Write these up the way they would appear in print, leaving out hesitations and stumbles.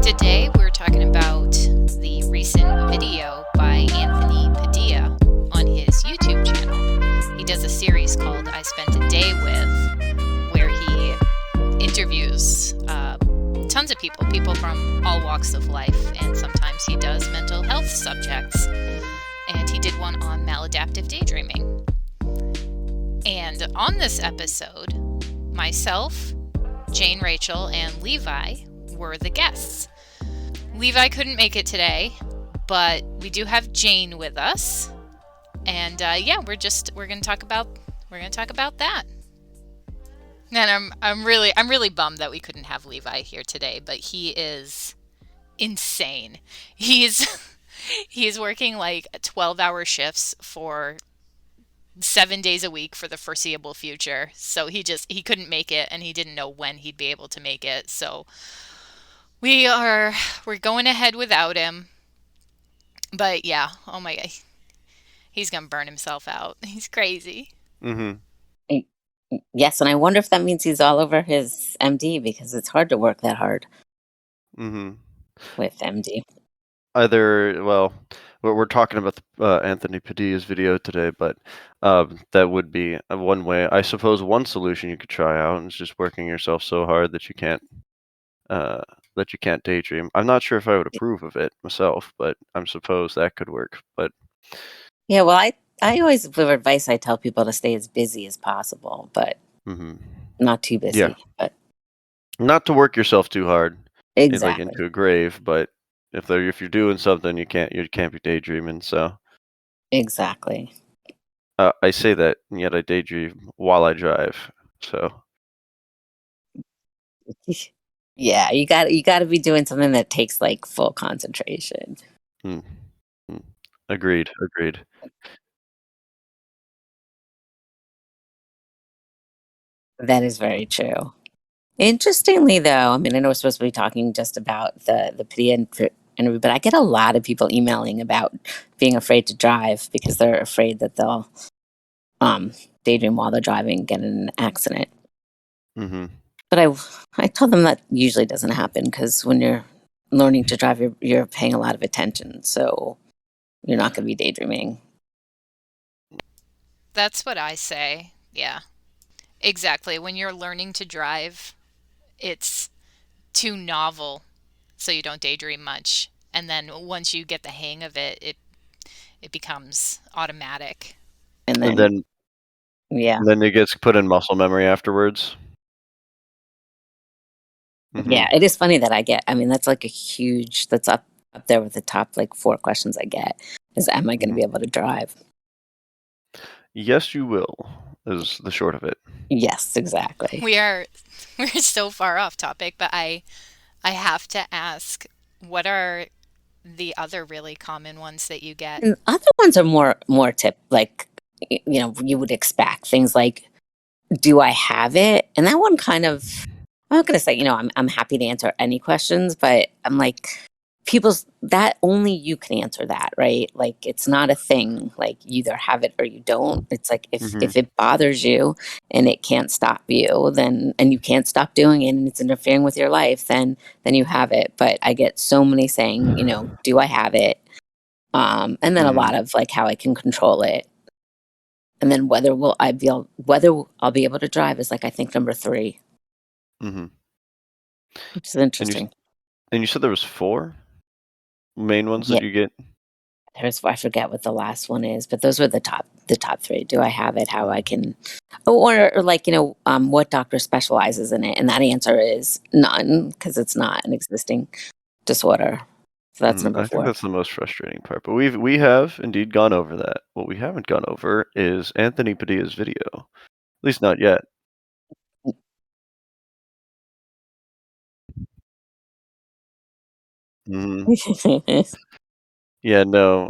Today we're talking about the recent video by Anthony Padilla on his YouTube channel. He does a series called I Spent a Day With, where he interviews tons of people from all walks of life, and sometimes he does mental health subjects. And he did one on maladaptive daydreaming. And on this episode, myself, Jane Rachel, and Levi were the guests. Levi couldn't make it today, but we do have Jane with us, and we're gonna talk about that. And I'm really bummed that we couldn't have Levi here today, but he is insane. He's working like 12-hour shifts for 7 days a week for the foreseeable future. So he couldn't make it, and he didn't know when he'd be able to make it. So we're going ahead without him. But yeah, oh my God, he's gonna burn himself out. He's crazy. Mm-hmm. Yes, and I wonder if that means he's all over his MD, because it's hard to work that hard Mm-hmm. with MD. We're talking about Anthony Padilla's video today, but that would be one way. I suppose one solution you could try out is just working yourself so hard that you can't daydream. I'm not sure if I would approve of it myself, but I suppose that could work. But yeah, well, I always give advice. I tell people to stay as busy as possible, but not too busy. Yeah. But not to work yourself too hard, exactly, like into a grave. But if you're doing something, you can't be daydreaming. So exactly. I say that, and yet I daydream while I drive. So yeah, you got to be doing something that takes like full concentration. Agreed. That is very true. Interestingly, though, I mean, I know we're supposed to be talking just about the Padilla interview, but I get a lot of people emailing about being afraid to drive because they're afraid that they'll daydream while they're driving and get in an accident. Mm-hmm. But I told them that usually doesn't happen, because when you're learning to drive, you're paying a lot of attention, so you're not going to be daydreaming. That's what I say. Yeah, exactly. When you're learning to drive, it's too novel, so you don't daydream much. And then once you get the hang of it, it becomes automatic. And then it gets put in muscle memory afterwards. Mm-hmm. Yeah, it is funny that that's like that's up there with the top like 4 questions I get is, am I going to be able to drive? Yes, you will, is the short of it. Yes, exactly. We're so far off topic, but I have to ask, what are the other really common ones that you get? And other ones are more like, you would expect things like, do I have it? And that one kind of, I'm not going to say, I'm happy to answer any questions, but I'm like, that only you can answer that, right? Like, it's not a thing, like you either have it or you don't. It's like, if it bothers you and it can't stop you, and you can't stop doing it and it's interfering with your life, then you have it. But I get so many saying, do I have it? And then a lot of like how I can control it. And then whether I'll be able to drive is like, I think number 3. Which is interesting. And you said there was 4 main ones that you get? I forget what the last one is, but those were the top 3. Do I have it? How I can, or like, what doctor specializes in it? And that answer is none, because it's not an existing disorder. So that's number 4. I think that's the most frustrating part, but we have indeed gone over that. What we haven't gone over is Anthony Padilla's video, at least not yet. Yeah, no.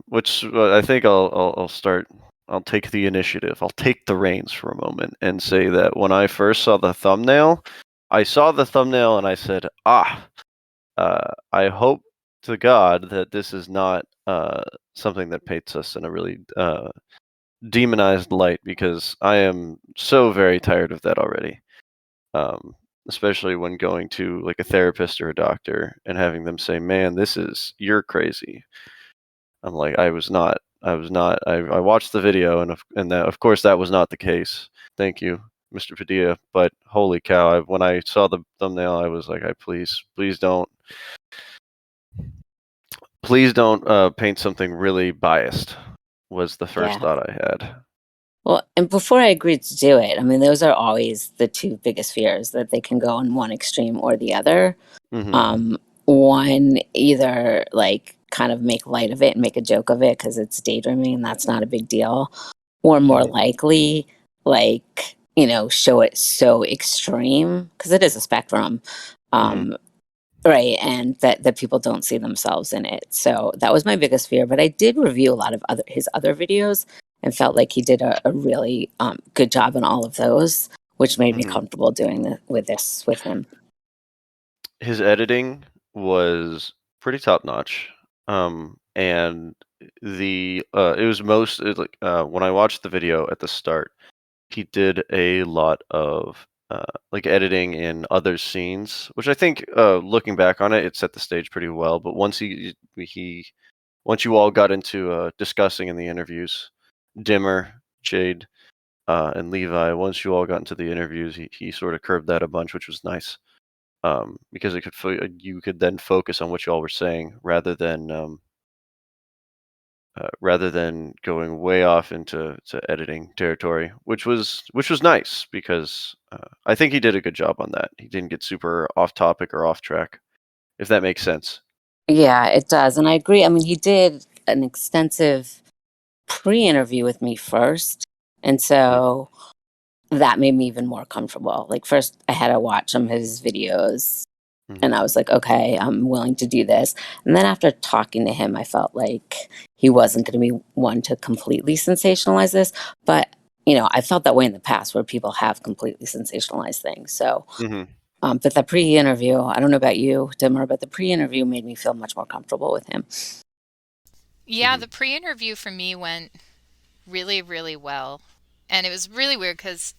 Which I think I'll start. I'll take the initiative. I'll take the reins for a moment and say that when I first saw the thumbnail, I said, I hope to God that this is not something that paints us in a really demonized light, because I am so very tired of that already. especially when going to like a therapist or a doctor and having them say, "Man, you're crazy." I'm like, I was not. I watched the video, and that, of course, that was not the case. Thank you, Mr. Padilla. But holy cow! When I saw the thumbnail, I was like, please don't paint something really biased. Was the first Yeah. thought I had. Well, and before I agreed to do it, I mean, those are always the two biggest fears, that they can go in one extreme or the other. Mm-hmm. One, either like kind of make light of it and make a joke of it because it's daydreaming and that's not a big deal, or more Mhm. likely, like, show it so extreme because it is a spectrum. Mhm. Right, and that people don't see themselves in it. So that was my biggest fear. But I did review a lot of his other videos and felt like he did a really good job in all of those, which made me Mhm. comfortable doing this with him. His editing was pretty top notch. And when I watched the video at the start, he did a lot of like editing in other scenes, which I think, looking back on it, it set the stage pretty well. But once you all got into discussing in the interviews, Dimmer, Jade, and Levi, once you all got into the interviews, he sort of curbed that a bunch, which was nice, because you could then focus on what you all were saying rather than going way off into editing territory, which was nice because I think he did a good job on that. He didn't get super off topic or off track, if that makes sense. Yeah, it does, and I agree. I mean, he did an extensive pre-interview with me first, and Mhm. so that made me even more comfortable. Like first, I had to watch some of his videos. Mhm. And I was like, okay, I'm willing to do this. And then after talking to him, I felt like he wasn't going to be one to completely sensationalize this. But, I felt that way in the past where people have completely sensationalized things. So, Mhm. but the pre interview, I don't know about you, Dimmer, but the pre interview made me feel much more comfortable with him. Yeah, Mhm. the pre-interview for me went really, really well. And it was really weird because,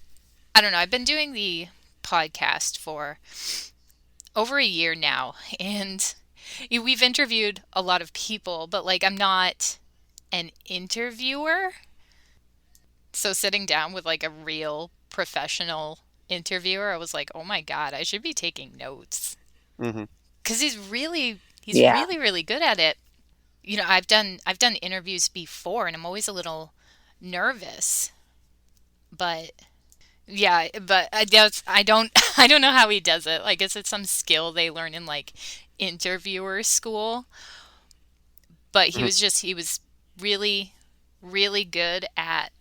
I don't know, I've been doing the podcast for over a year now. And we've interviewed a lot of people, but like I'm not an interviewer. So sitting down with like a real professional interviewer, I was like, oh my God, I should be taking notes. Mhm. Because he's Yeah. really, really good at it. I've done interviews before and I'm always a little nervous. But yeah, but I don't I don't know how he does it. I guess it's some skill they learn in like interviewer school. But Mhm. he was really, really good at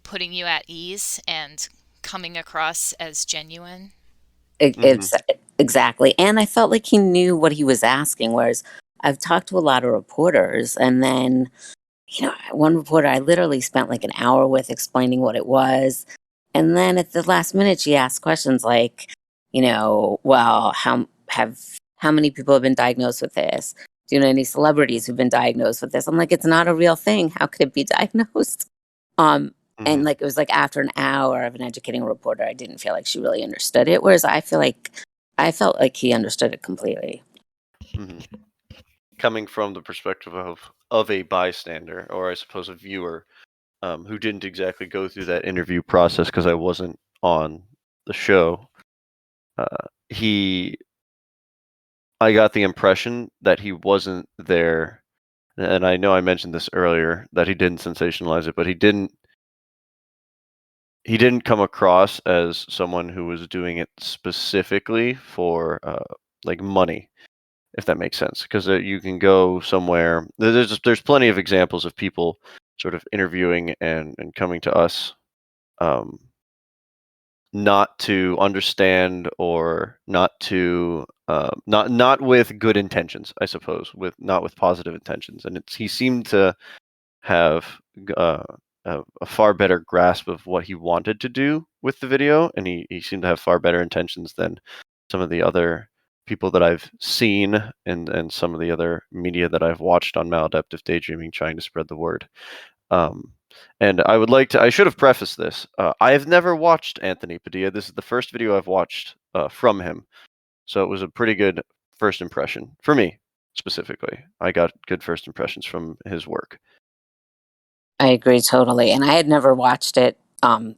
putting you at ease and coming across as genuine. Mhm. It's exactly. And I felt like he knew what he was asking. Whereas I've talked to a lot of reporters, and then one reporter I literally spent like an hour with explaining what it was. And then at the last minute, she asked questions like, well, how many people have been diagnosed with this? Do you know any celebrities who've been diagnosed with this? I'm like, it's not a real thing. How could it be diagnosed? Um, and Mhm. like it was like after an hour of an educating a reporter, I didn't feel like she really understood it. Whereas I felt like he understood it completely. Mhm. Coming from the perspective of a bystander, or I suppose a viewer, who didn't exactly go through that interview process because I wasn't on the show. He I got the impression that he wasn't there, and I know I mentioned this earlier, that he didn't sensationalize it, but he didn't come across as someone who was doing it specifically for like money, if that makes sense. Because you can go somewhere. There's plenty of examples of people sort of interviewing and coming to us, um, not to understand, or not with good intentions, I suppose, with not with positive intentions. And he seemed to have uh, a far better grasp of what he wanted to do with the video, and he seemed to have far better intentions than some of the other people that I've seen, and some of the other media that I've watched on Maladaptive Daydreaming trying to spread the word. Um, and I should have prefaced this. I have never watched Anthony Padilla. This is the first video I've watched from him. So it was a pretty good first impression for me specifically. I got good first impressions from his work. I agree totally. And I had never watched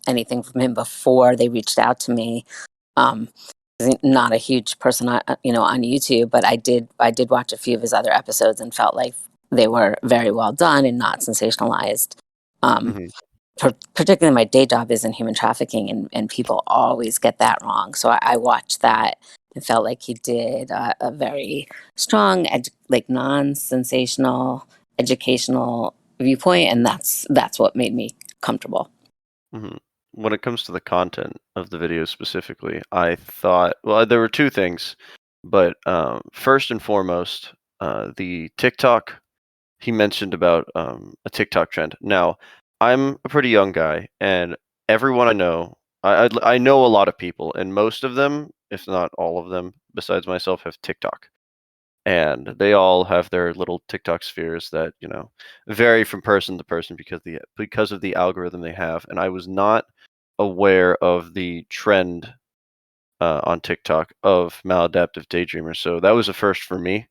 anything from him before they reached out to me. Um, not a huge person, on YouTube, but I did watch a few of his other episodes and felt like they were very well done and not sensationalized. Um, Hmm. Particularly my day job is in human trafficking, and people always get that wrong. So I watched that and felt like he did a very strong, like non-sensational, educational viewpoint, and that's what made me comfortable. Hmm. When it comes to the content of the video specifically, I thought, well, there were two things, but first and foremost, the TikTok. He mentioned about a TikTok trend. Now, I'm a pretty young guy, and everyone I know, I know a lot of people, and most of them, if not all of them, besides myself, have TikTok. And they all have their little TikTok spheres that, vary from person to person because of the algorithm they have. And I was not aware of the trend on TikTok of maladaptive daydreamers. So that was a first for me.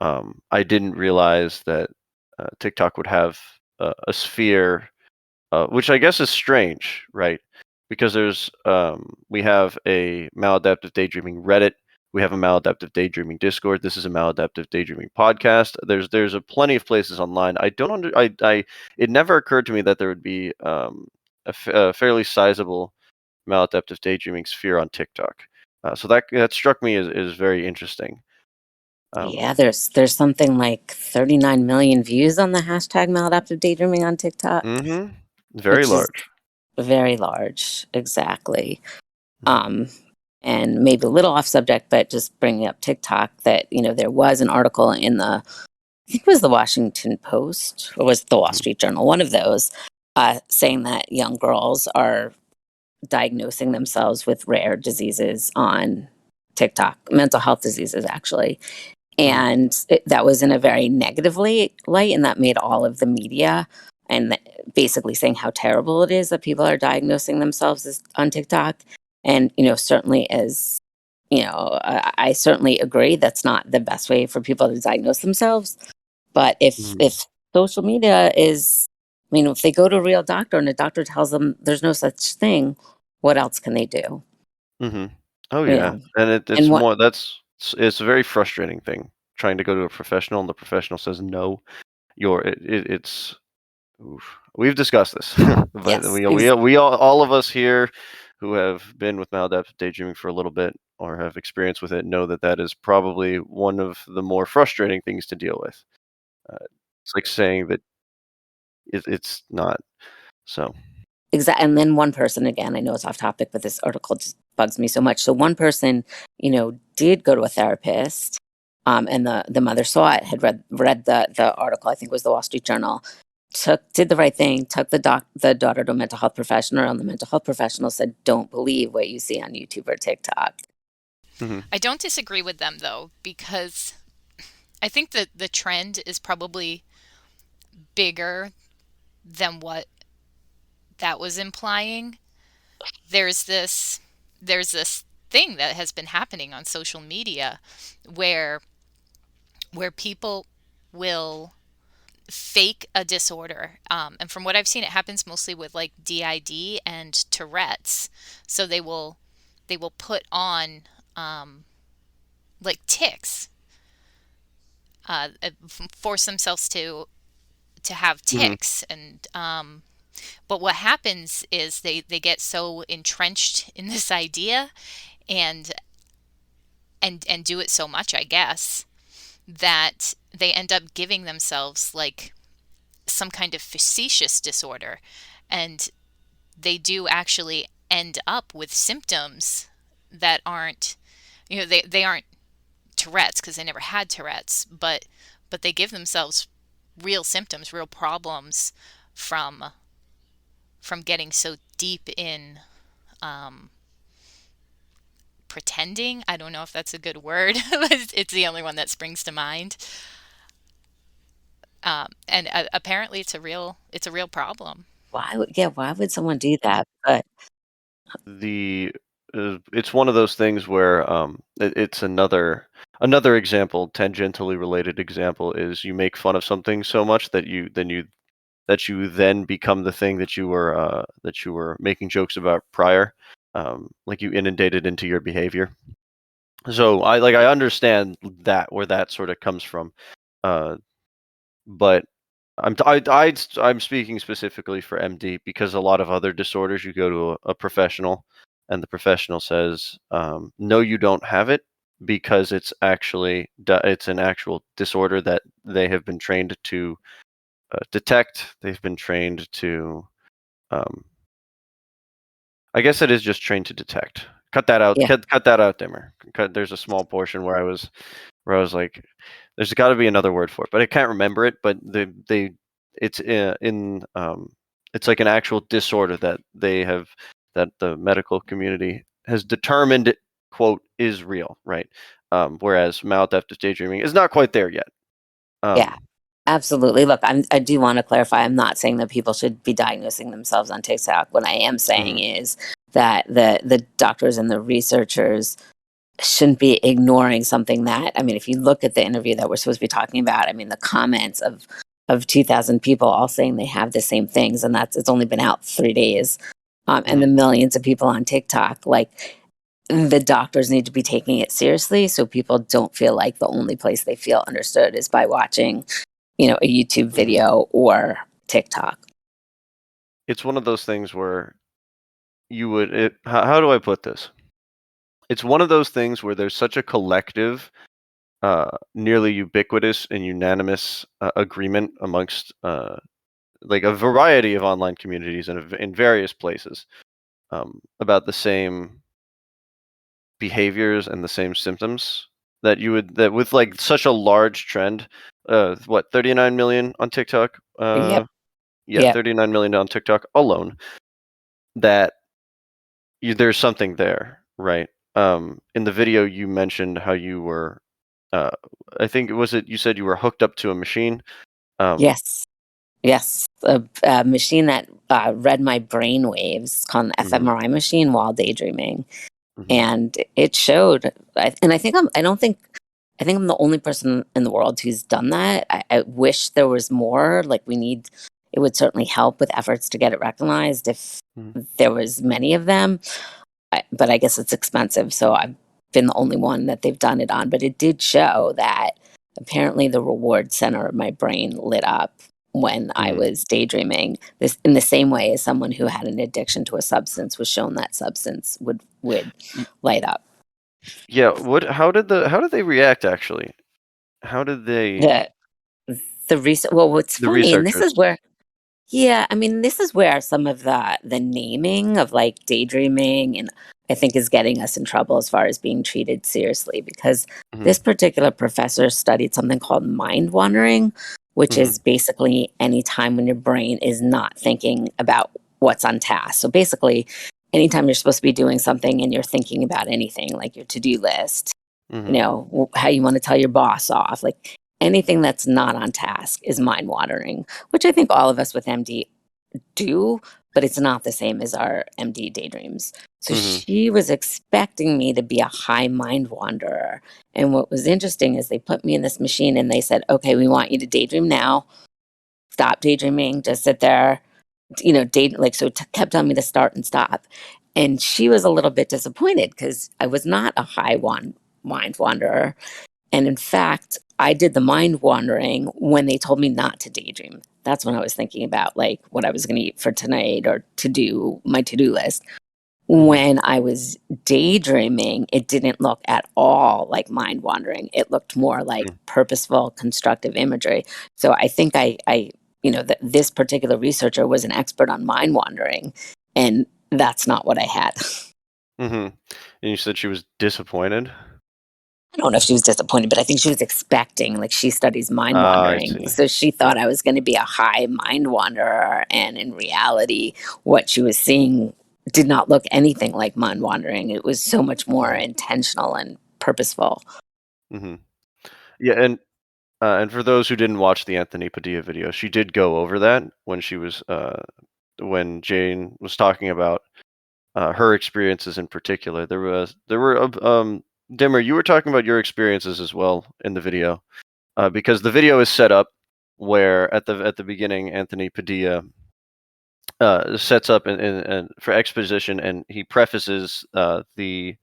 I didn't realize that TikTok would have a sphere, which I guess is strange, right? Because we have a maladaptive daydreaming Reddit, we have a maladaptive daydreaming Discord. This is a maladaptive daydreaming podcast. There's a plenty of places online. I don't under I It never occurred to me that there would be a fairly sizable maladaptive daydreaming sphere on TikTok. So that struck me as very interesting. Um, Yeah, there's something like 39 million views on the hashtag maladaptive daydreaming on TikTok, mhm, very which is large. very large. Exactly. Mhm, Um, and maybe a little off subject, but just bringing up TikTok, that there was an article in I think it was the Washington Post or was it the Wall mhm, Street Journal, one of those, saying that young girls are diagnosing themselves with rare diseases on TikTok, mental health diseases actually. mhm, And that was in a very negative light, and that made all of the media and basically saying how terrible it is that people are diagnosing themselves on TikTok. And certainly as I certainly agree that's not the best way for people to diagnose themselves. But if mhm, if social media is, if they go to a real doctor and a doctor tells them there's no such thing, what else can they do? mhm. Oh You yeah, know, and and it's what more it's a very frustrating thing trying to go to a professional and the professional says no. It's oof. We've discussed this, but yes, we all of us here who have been with maladaptive daydreaming for a little bit or have experience with it know that that is probably one of the more frustrating things to deal with. Uh, it's like saying that it's not. So. exactly. And then one person, again, I know it's off topic, but this article just bugs me so much. So one person, did go to a therapist, and the mother saw it, had read the article. I think it was the Wall Street Journal. Did the right thing, took the daughter to a mental health professional, and the mental health professional said, "Don't believe what you see on YouTube or TikTok." Mhm, I don't disagree with them though, because I think that the trend is probably bigger than what that was implying. There's this there's this thing that has been happening on social media where people will fake a disorder. And from what I've seen, it happens mostly with like DID and Tourette's. So they will put on like tics, force themselves to have mhm, tics, and but what happens is they get so entrenched in this idea and and do it so much, I guess, that they end up giving themselves like some kind of facetious disorder, and they do actually end up with symptoms that aren't, they aren't Tourette's because they never had Tourette's, but they give themselves real symptoms, real problems from getting so deep in um, pretending. I don't know if that's a good word. It's the only one that springs to mind. And apparently, it's a real problem. Why would someone do that? But the it's one of those things where it's another example, tangentially related example, is you make fun of something so much that you then become the thing that you were making jokes about prior, like you inundated into your behavior. So I understand that where that sort of comes from, uh, but I'm speaking specifically for MD because a lot of other disorders you go to a professional, and the professional says, no, you don't have it because it's an actual disorder that they have been trained to detect. They've been trained to, um, I guess it is just trained to detect. Cut that out. Yeah. Cut that out, Dimmer. There's a small portion where I was like, there's got to be another word for it, but I can't remember it. But it's it's like an actual disorder that the medical community has determined, quote, is real, right? Whereas maladaptive daydreaming is not quite there yet. Yeah, absolutely. Look, I do want to clarify. I'm not saying that people should be diagnosing themselves on TikTok. What I am saying Mhm, is that the doctors and the researchers shouldn't be ignoring something that, I mean, if you look at the interview that we're supposed to be talking about, I mean, the comments of 2,000 people all saying they have the same things, and it's only been out 3 days, and the mhm. millions of people on TikTok, like the doctors need to be taking it seriously, so people don't feel like the only place they feel understood is by watching, a YouTube Mhm. video or TikTok. It's one of those things where how do I put this? It's one of those things where there's such a collective, nearly ubiquitous and unanimous agreement amongst like a variety of online communities and in various places, about the same behaviors and the same symptoms that with like such a large trend, 39 million on TikTok, Yep. yeah, Yep. 39 million on TikTok alone, that there's something there, right? In the video you mentioned how you were, uh, I think you said you were hooked up to a machine. Um, Yes. Yes, a machine that read my brain waves called an mhm, fMRI machine while daydreaming, mhm, and it showed. And I think I'm. I don't think. I think I'm the only person in the world who's done that. I wish there was more. Like we need. It would certainly help with efforts to get it recognized if mhm, there was many of them. But I guess it's expensive, so I've been the only one that they've done it on. But it did show that apparently the reward center of my brain lit up when I mhm. was daydreaming. This in the same way as someone who had an addiction to a substance was shown that substance would Y- light up. Yeah, how did they react actually? How did they The the research. Well, what's the funny, and this researchers? is where yeah, I mean, this is where some of the naming of like daydreaming and I think is getting us in trouble as far as being treated seriously because Mhm, this particular professor studied something called mind wandering, which mhm, is basically any time when your brain is not thinking about what's on task. So basically, anytime you're supposed to be doing something and you're thinking about anything like your to-do list, mhm, how you want to tell your boss off, like anything that's not on task is mind wandering, which I think all of us with MD do, but it's not the same as our MD daydreams. So mhm, she was expecting me to be a high mind wanderer. And what was interesting is they put me in this machine and they said, okay, we want you to daydream now. Stop daydreaming. Just sit there, date like so kept telling me to start and stop. And she was a little bit disappointed because I was not a mind wanderer. And in fact, I did the mind wandering when they told me not to daydream. That's when I was thinking about like what I was going to eat for tonight or to do my to-do list. mhm, When I was daydreaming, it didn't look at all like mind wandering. It looked more like mhm, purposeful, constructive imagery. So I think that this particular researcher was an expert on mind wandering, and that's not what I had. mhm. And you said she was disappointed? I don't know if she was disappointed, but I think she was expecting, like, she studies mind Ah, I wandering. see. So she Yeah. thought I was going to be a high mind wanderer. And in reality, what she was seeing did not look anything like mind wandering. It was so much more Mhm, intentional and purposeful. mhm. Yeah, and for those who didn't watch the Anthony Padilla video, she did go over that when Jane was talking about her experiences in particular. There were Dimmer, you were talking about your experiences as well in the video, because the video is set up where at the beginning Anthony Padilla sets up and for exposition, and he prefaces the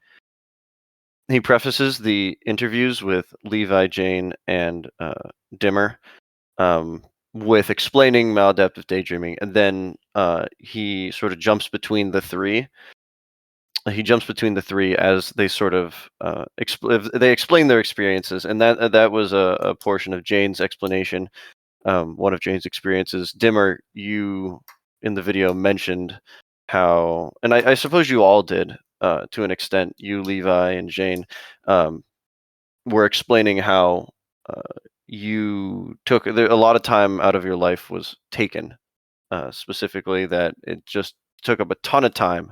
interviews with Levi, Jane, and Dimmer, with explaining maladaptive daydreaming, and then he sort of jumps between the three. He jumps between the three as they sort of they explain their experiences, and that was a portion of Jane's explanation. One of Jane's experiences. Dimmer, you in the video mentioned how, and I suppose you all did to an extent. You, Levi, and Jane were explaining how you took a lot of time out of your life was taken, specifically that it just took up a ton of time.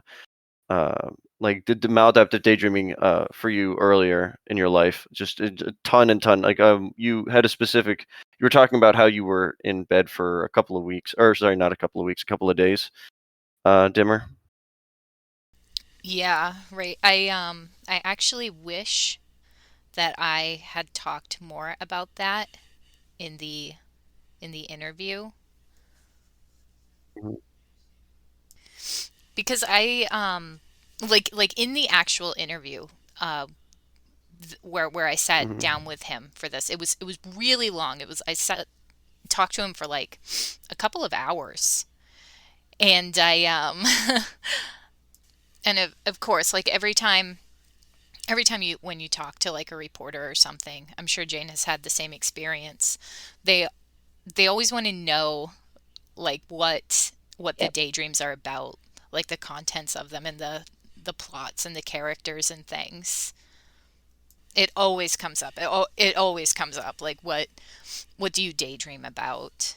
Like did the maladaptive daydreaming for you earlier in your life, just a ton and ton. Like you had a specific. You were talking about how you were in bed for a couple of weeks, or sorry, not a couple of weeks, a couple of days. Dimmer. Yeah, right. I actually wish that I had talked more about that in the interview, Mhm. because I like in the actual interview, uh where I sat Mhm. down with him for this. It was really long. It was I sat talked to him for like a couple of hours. And I and of course, like every time you when you talk to like a reporter or something, I'm sure Jane has had the same experience. They they always want to know like what the Yep. daydreams are about, like the contents of them and the plots and the characters and things. It always comes up. It always comes up. Like what do you daydream about?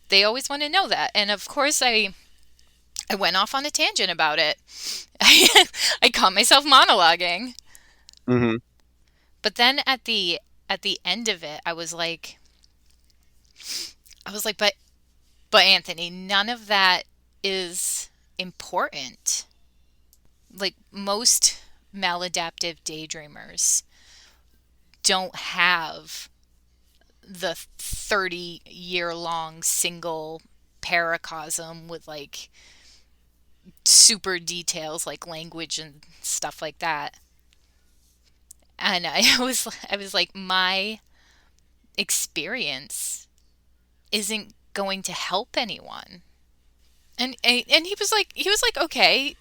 They always want to know that. And of course I went off on a tangent about it. I caught myself monologuing. Mhm. But then at the end of it, I was like, but Anthony, none of that is important. Like most maladaptive daydreamers don't have the 30-year long single paracosm with like super details like language and stuff like that. And I was like, my experience isn't going to help anyone. And he was like okay.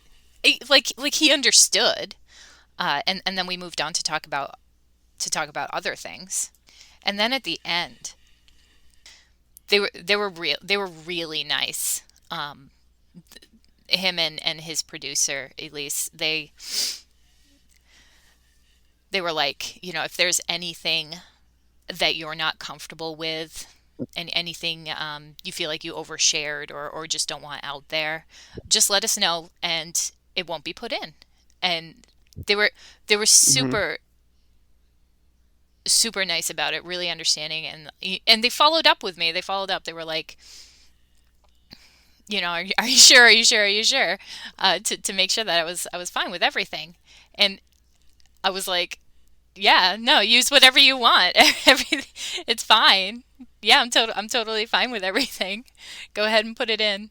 Like he understood. And then we moved on to talk about other things. And then at the end, they were really nice. Um, him and his producer Elise, they were like, if there's anything that you're not comfortable with, and anything you feel like you overshared or just don't want out there, just let us know and it won't be put in. And they were Mhm. super super nice about it, really understanding, and they followed up with me. They followed up. They were like, are you sure? Are you sure? Are you sure? To make sure that I was fine with everything. And I was like, yeah, no, use whatever you want. Everything, it's fine. Yeah, I'm totally fine with everything. Go ahead and put it in.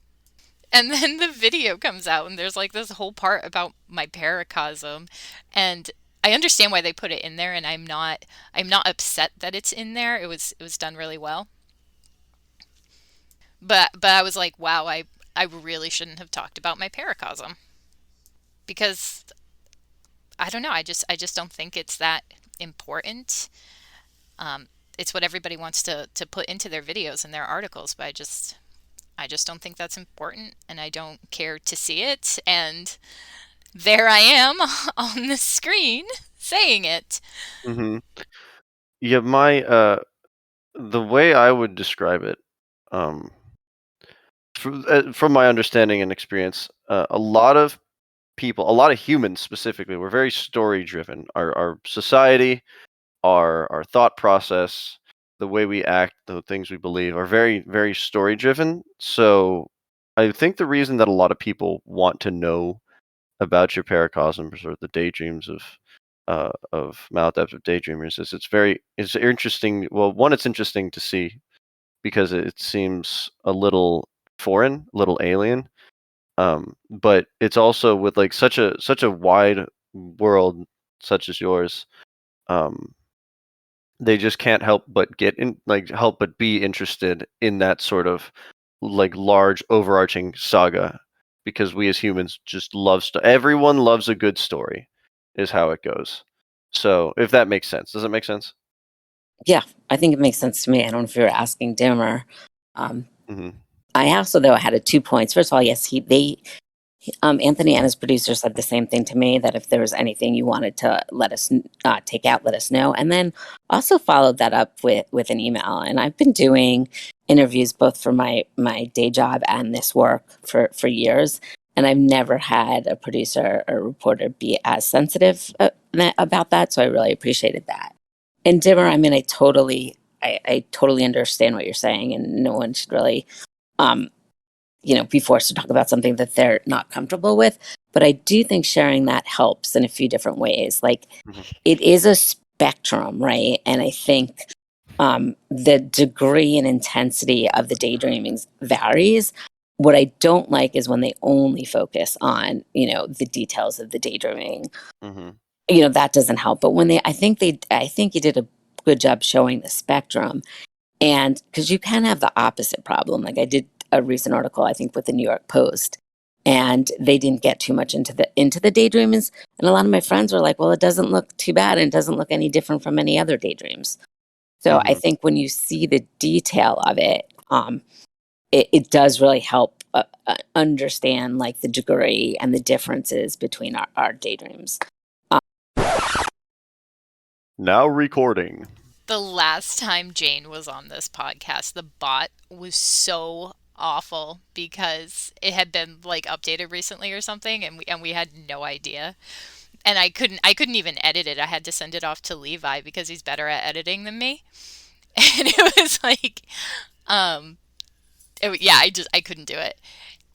And then the video comes out, and there's like this whole part about my paracosm, and I understand why they put it in there, and I'm not upset that it's in there. It was done really well. But I was like, wow, I really shouldn't have talked about my paracosm, because I don't know, I just don't think it's that important. Um, it's what everybody wants to put into their videos and their articles, but I just don't think that's important, and I don't care to see it. And there I am on the screen saying it. Mhm. Yeah, my the way I would describe it, um, from my understanding and experience, a lot of people, a lot of humans specifically, we're very story driven. Our society, our thought process, the way we act, the things we believe are very, very story driven. So I think the reason that a lot of people want to know about your paracosms or the daydreams of maladaptive daydreamers is it's interesting. Well, one, it's interesting to see because it seems a little foreign, a little alien. But it's also with like such a wide world such as yours. They just can't help but help but be interested in that sort of like large overarching saga because we as humans just love everyone loves a good story is how it goes. So if that makes sense, does it make sense? Yeah, I think it makes sense to me. I don't know if you were asking Dimmer. Hmm. I also, though, had 2 points. First of all, yes, Anthony and his producer said the same thing to me, that if there was anything you wanted to let us take out, let us know. And then also followed that up with an email. And I've been doing interviews both for my day job and this work for years. And I've never had a producer or reporter be as sensitive about that. So I really appreciated that. And Dimmer, I mean, I totally understand what you're saying, and no one should really be forced to talk about something that they're not comfortable with. But I do think sharing that helps in a few different ways. Like, Hmm. it is a spectrum, right? And I think the degree and intensity of the daydreamings varies. What I don't like is when they only focus on, the details of the daydreaming. Hmm. That doesn't help. But I think you did a good job showing the spectrum. And because you can have the opposite problem. Like, I did a recent article, I think, with the New York Post, and they didn't get too much into the daydreams. And a lot of my friends were like, well, it doesn't look too bad, and it doesn't look any different from any other daydreams. So I Hmm. think when you see the detail of it, it does really help understand like the degree and the differences between our daydreams. Now recording. The last time Jane was on this podcast, the bot was so awful because it had been like updated recently or something, and we had no idea. And I couldn't even edit it. I had to send it off to Levi because he's better at editing than me. And it was like, um, yeah, I couldn't do it.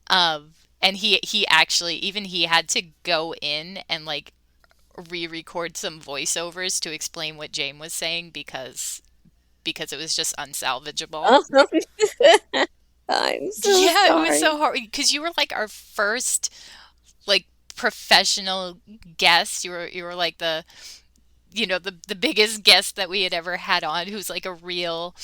And he actually, even he had to go in and like re-record some voiceovers to explain what Jane was saying because it was just unsalvageable. Oh, I'm so Yeah, it was sorry. so hard because you were like our first like professional guest. You were like the biggest guest that we had ever had on, who's like a real,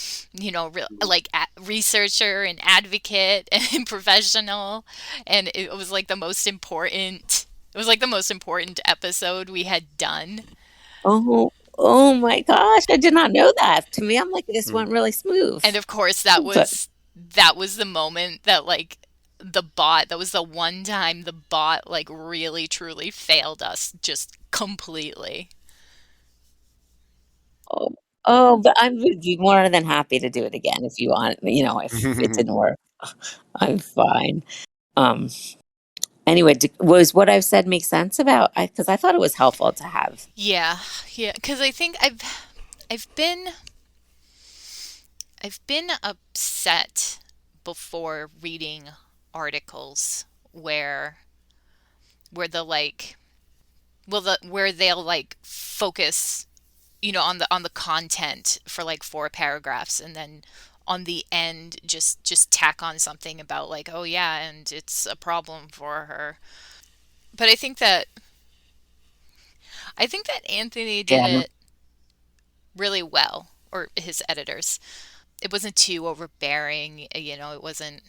like researcher and advocate and professional, and it was like the most important. It was like the most important episode we had done. Oh my gosh, I did not know that. To me, I'm like, this Mm. went really smooth. And of course, that But was that was the moment that like the bot. That was the one time the bot like really truly failed us just completely. oh, but I would be more than happy to do it again if you want. If it didn't work, I'm fine. Um. Anyway, was what I've said make sense about? Because I thought it was helpful to have. Yeah, yeah. Because I think I've been I've been upset before reading articles where the like where they'll like focus on the content for like 4 paragraphs, and then on the end just tack on something about like, oh yeah, and it's a problem for her. But I think that Anthony did Yeah. it really well, or his editors. It wasn't too overbearing, it wasn't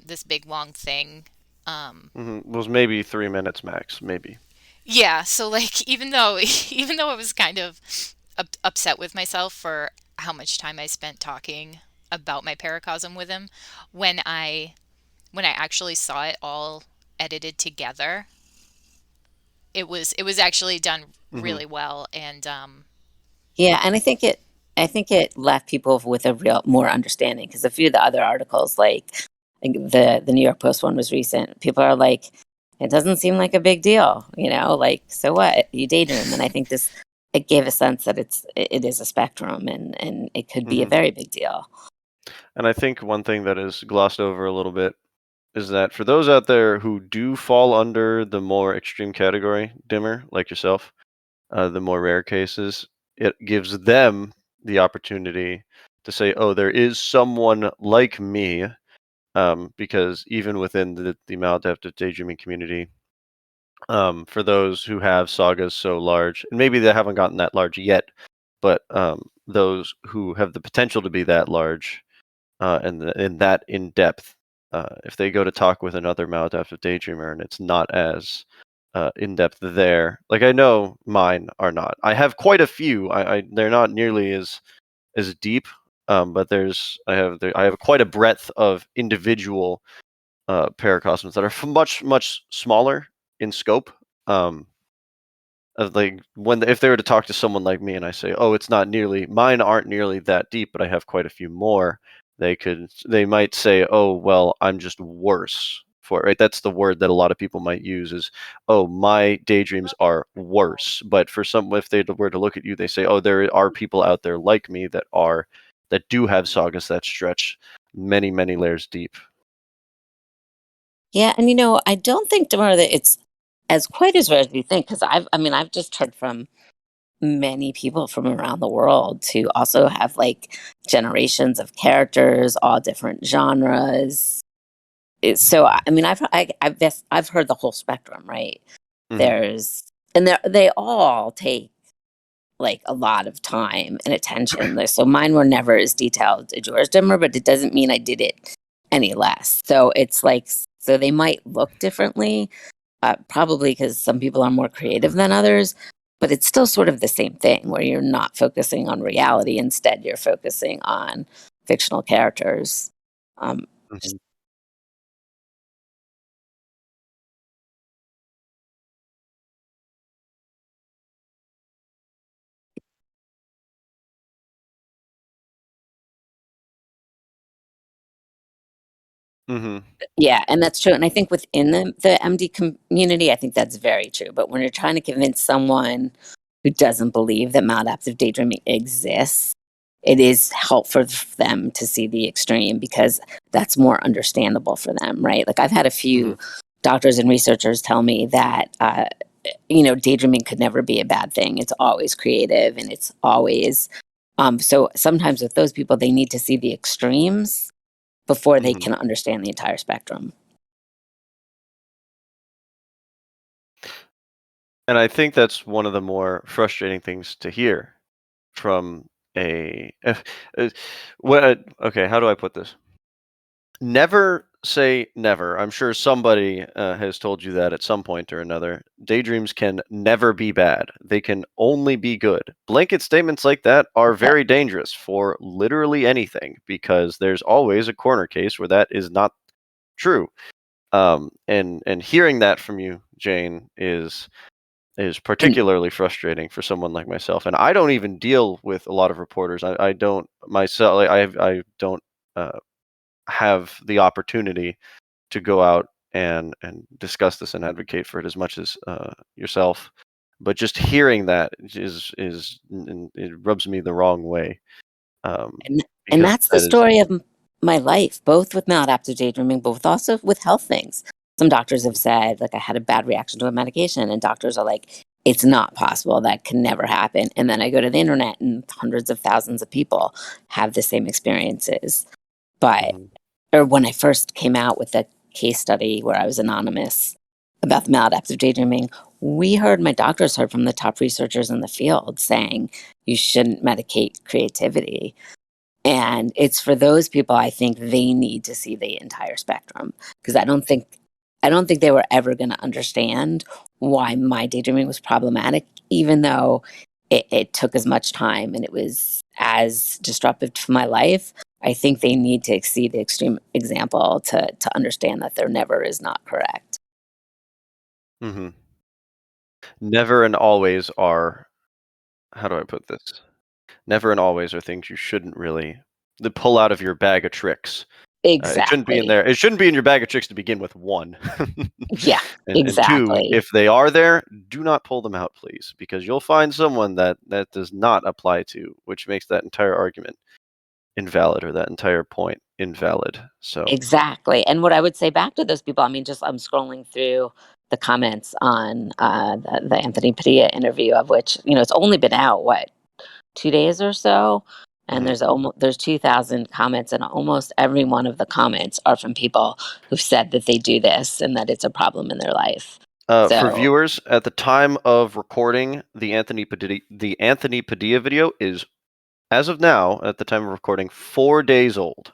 this big long thing. Hmm. Was maybe 3 minutes max, maybe. Yeah, so like even though even though I was kind of upset with myself for how much time I spent talking about my paracosm with him, when I actually saw it all edited together, it was actually done Hmm. really well. And Yeah, and I think it left people with a real more understanding, because a few of the other articles, like the New York Post one was recent. People are like, it doesn't seem like a big deal, like, so what? You daydream. And I think it gave a sense that it is a spectrum, and it could be a Hmm. very big deal. And I think one thing that is glossed over a little bit is that for those out there who do fall under the more extreme category, dimmer, like yourself, the more rare cases, it gives them the opportunity to say, "Oh, there is someone like me," because even within the maladaptive daydreaming community, for those who have sagas so large, and maybe they haven't gotten that large yet, but those who have the potential to be that large and that in depth, if they go to talk with another maladaptive daydreamer and it's not as in depth there, like I know mine are not. I have quite a few. They're not nearly as deep, but I have quite a breadth of individual paracosms that are much smaller in scope. Um, of like if they were to talk to someone like me and I say, "Oh, it's not nearly mine aren't nearly that deep, but I have quite a few more," they might say, "Oh, well, I'm just worse for it." Right? That's the word that a lot of people might use is, "Oh, my daydreams are worse." But for some, if they were to look at you, they say, "Oh, there are people out there like me that do have sagas that stretch many layers deep." Yeah, and I don't think, Tamara, that it's as quite as rare as you think, because I've just heard from many people from around the world who also have like generations of characters, all different genres. So I've heard the whole spectrum, right? Hmm. There's and they all take like a lot of time and attention. So mine were never as detailed as yours, Dimmer, but it doesn't mean I did it any less. So it's like, so they might look differently, probably because some people are more creative than others, but it's still sort of the same thing where you're not focusing on reality. Instead, you're focusing on fictional characters. Um, Hmm. Hmm. Yeah, and that's true. And I think within the MD community, I think that's very true. But when you're trying to convince someone who doesn't believe that maladaptive daydreaming exists, it is helpful for them to see the extreme because that's more understandable for them, right? Like I've had a Hmm. few doctors and researchers tell me that daydreaming could never be a bad thing. It's always creative and it's always so sometimes with those people they need to see the extremes before they Hmm. can understand the entire spectrum. And I think that's one of the more frustrating things to hear from if, uh, okay, how do I put this? Never say never. I'm sure somebody has told you that at some point or another. Daydreams can never be bad. They can only be good. Blanket statements like that are Yeah. very dangerous for literally anything because there's always a corner case where that is not true. And hearing that from you, Jane, is And particularly frustrating for someone like myself. And I don't even deal with a lot of reporters. I don't myself. I don't uh, have the opportunity to go out and discuss this and advocate for it as much as yourself. But just hearing that it rubs me the wrong way um, and and because that's the that is. story of my life, both with maladaptive daydreaming, but also with health things. Some doctors have said, like, I had a bad reaction to a medication, and doctors are like, it's not possible. That can never happen. And then I go to the internet, and hundreds of thousands of people have the same experiences. But, Mhm. or when I first came out with the case study where I was anonymous about the maladaptive daydreaming, my doctors heard from the top researchers in the field saying you shouldn't medicate creativity. And it's for those people I think they need to see the entire spectrum because I don't think they were ever going to understand why my daydreaming was problematic, even though it took as much time and it was as disruptive to my life. I think they need to see the extreme example to understand that there never is not correct. Mhm. Never and always are. How do I put this? Never and always are things you shouldn't really pull out of your bag of tricks. It shouldn't be in Exactly. there. It shouldn't be in your bag of tricks to begin with, one. Yeah, And two, exactly. if they are there, do not pull them out, please, because you'll find someone that does not apply to, which makes that entire argument invalid or that entire point. invalid. So Exactly. And what I would say back to those people, I mean, just I'm scrolling through the comments on the Anthony Padilla interview, of which, it's only been out, 2 days or so. And there's 2,000 comments, and almost every one of the comments are from people who've said that they do this and that it's a problem in their life. for So, viewers, at the time of recording, the Anthony Padilla video is, as of now, at the time of recording, 4 days old.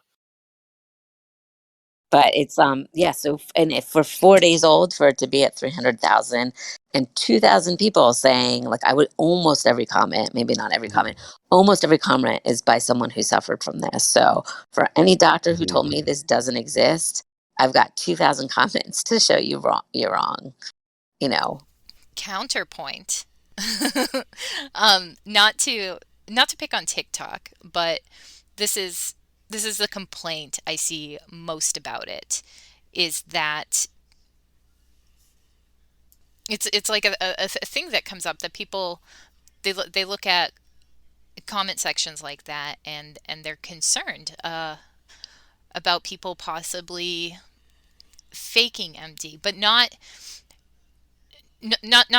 but it's and if for 4 days old, for it to be at 300,000 and 2,000 people saying, like, I would almost every comment, maybe not every comment, almost every comment is by someone who suffered from this. So for any doctor who told me this doesn't exist, I've got 2,000 comments to show you wrong. You're wrong. Counterpoint. Not to pick on TikTok, but this is the complaint I see most about it, is that it's like a thing that comes up, that people, they look at comment sections like that, and they're concerned about people possibly faking MD, but not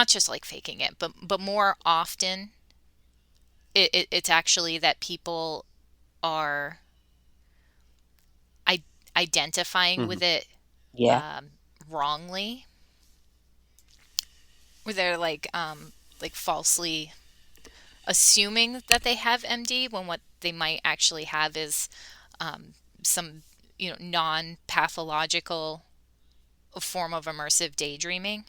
just like faking it, but more often it's actually that people are identifying with it Yeah. wrongly, where they're like falsely assuming that they have MD, when what they might actually have is some non-pathological form of immersive daydreaming.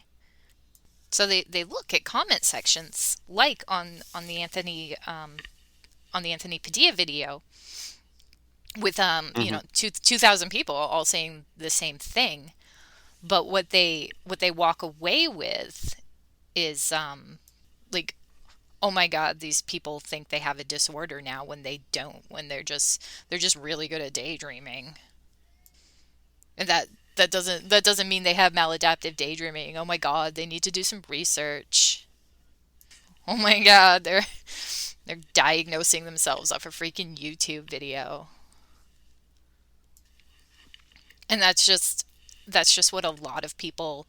So they look at comment sections like on the Anthony Padilla video, with 2,000 people all saying the same thing, but what they walk away with is like, oh my God, these people think they have a disorder now, when they don't, when they're just really good at daydreaming. And that doesn't mean they have maladaptive daydreaming. Oh my God, they need to do some research. Oh my God, they're diagnosing themselves off a freaking YouTube video. And that's just what a lot of people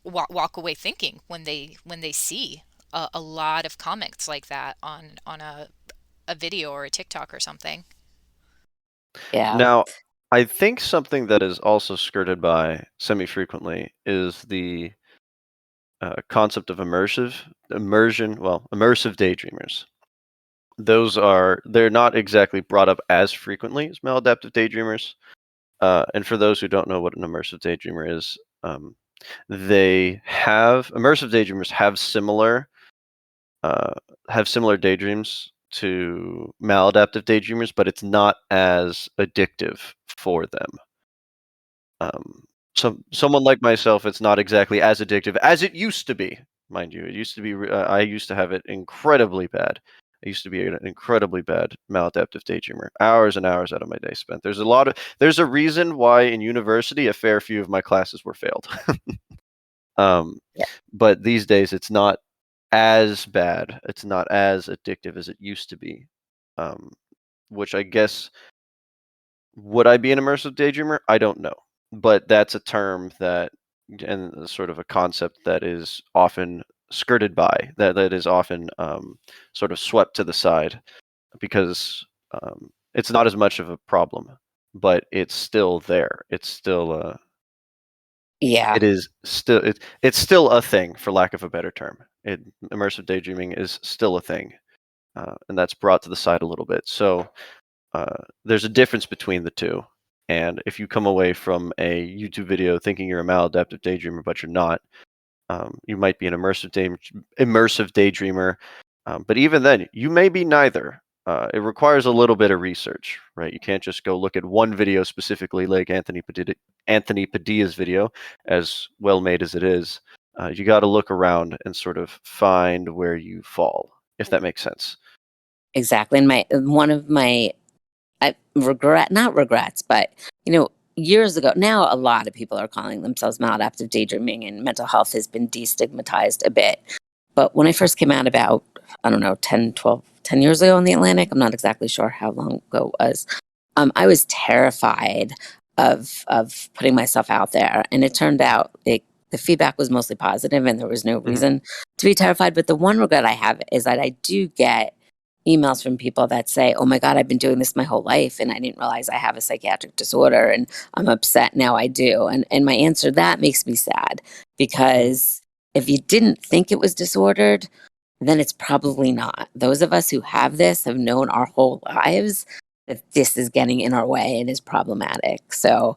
walk away thinking when they see a lot of comments like that on a video or a TikTok or something. Yeah. Now, I think something that is also skirted by semi-frequently is the concept of immersive daydreamers. They're not exactly brought up as frequently as maladaptive daydreamers. And for those who don't know what an immersive daydreamer is, immersive daydreamers have similar daydreams to maladaptive daydreamers, but it's not as addictive for them. Someone like myself, it's not exactly as addictive as it used to be. Mind you, it used to be. I used to have it incredibly bad. I used to be an incredibly bad maladaptive daydreamer. Hours and hours out of my day spent. There's a reason why in university a fair few of my classes were failed. Yeah. But these days it's not as bad. It's not as addictive as it used to be. Which I guess, would I be an immersive daydreamer? I don't know. But that's a term and sort of a concept that is often skirted by, that is often sort of swept to the side, because it's not as much of a problem, but it's still there. It's still Yeah. it's still a thing, for lack of a better term. Immersive daydreaming is still a thing, and that's brought to the side a little bit. So there's a difference between the two. And if you come away from a YouTube video thinking you're a maladaptive daydreamer, but you're not, you might be an immersive daydreamer. But even then, you may be neither. It requires a little bit of research, right? You can't just go look at one video specifically, like Anthony Padilla's video, as well made as it is. You got to look around and sort of find where you fall, if that makes sense. Exactly. And one of my not regrets, but years ago, now a lot of people are calling themselves maladaptive daydreaming, and mental health has been destigmatized a bit. But when I first came out about, I don't know, 10 years ago in the Atlantic, I'm not exactly sure how long ago it was. I was terrified of putting myself out there, and it turned out the feedback was mostly positive, and there was no reason to be terrified. But the one regret I have is that I do get emails from people that say, "Oh my God, I've been doing this my whole life, and I didn't realize I have a psychiatric disorder, and I'm upset now I do." And my answer to that makes me sad, because if you didn't think it was disordered, then it's probably not. Those of us who have this have known our whole lives that this is getting in our way and is problematic. So,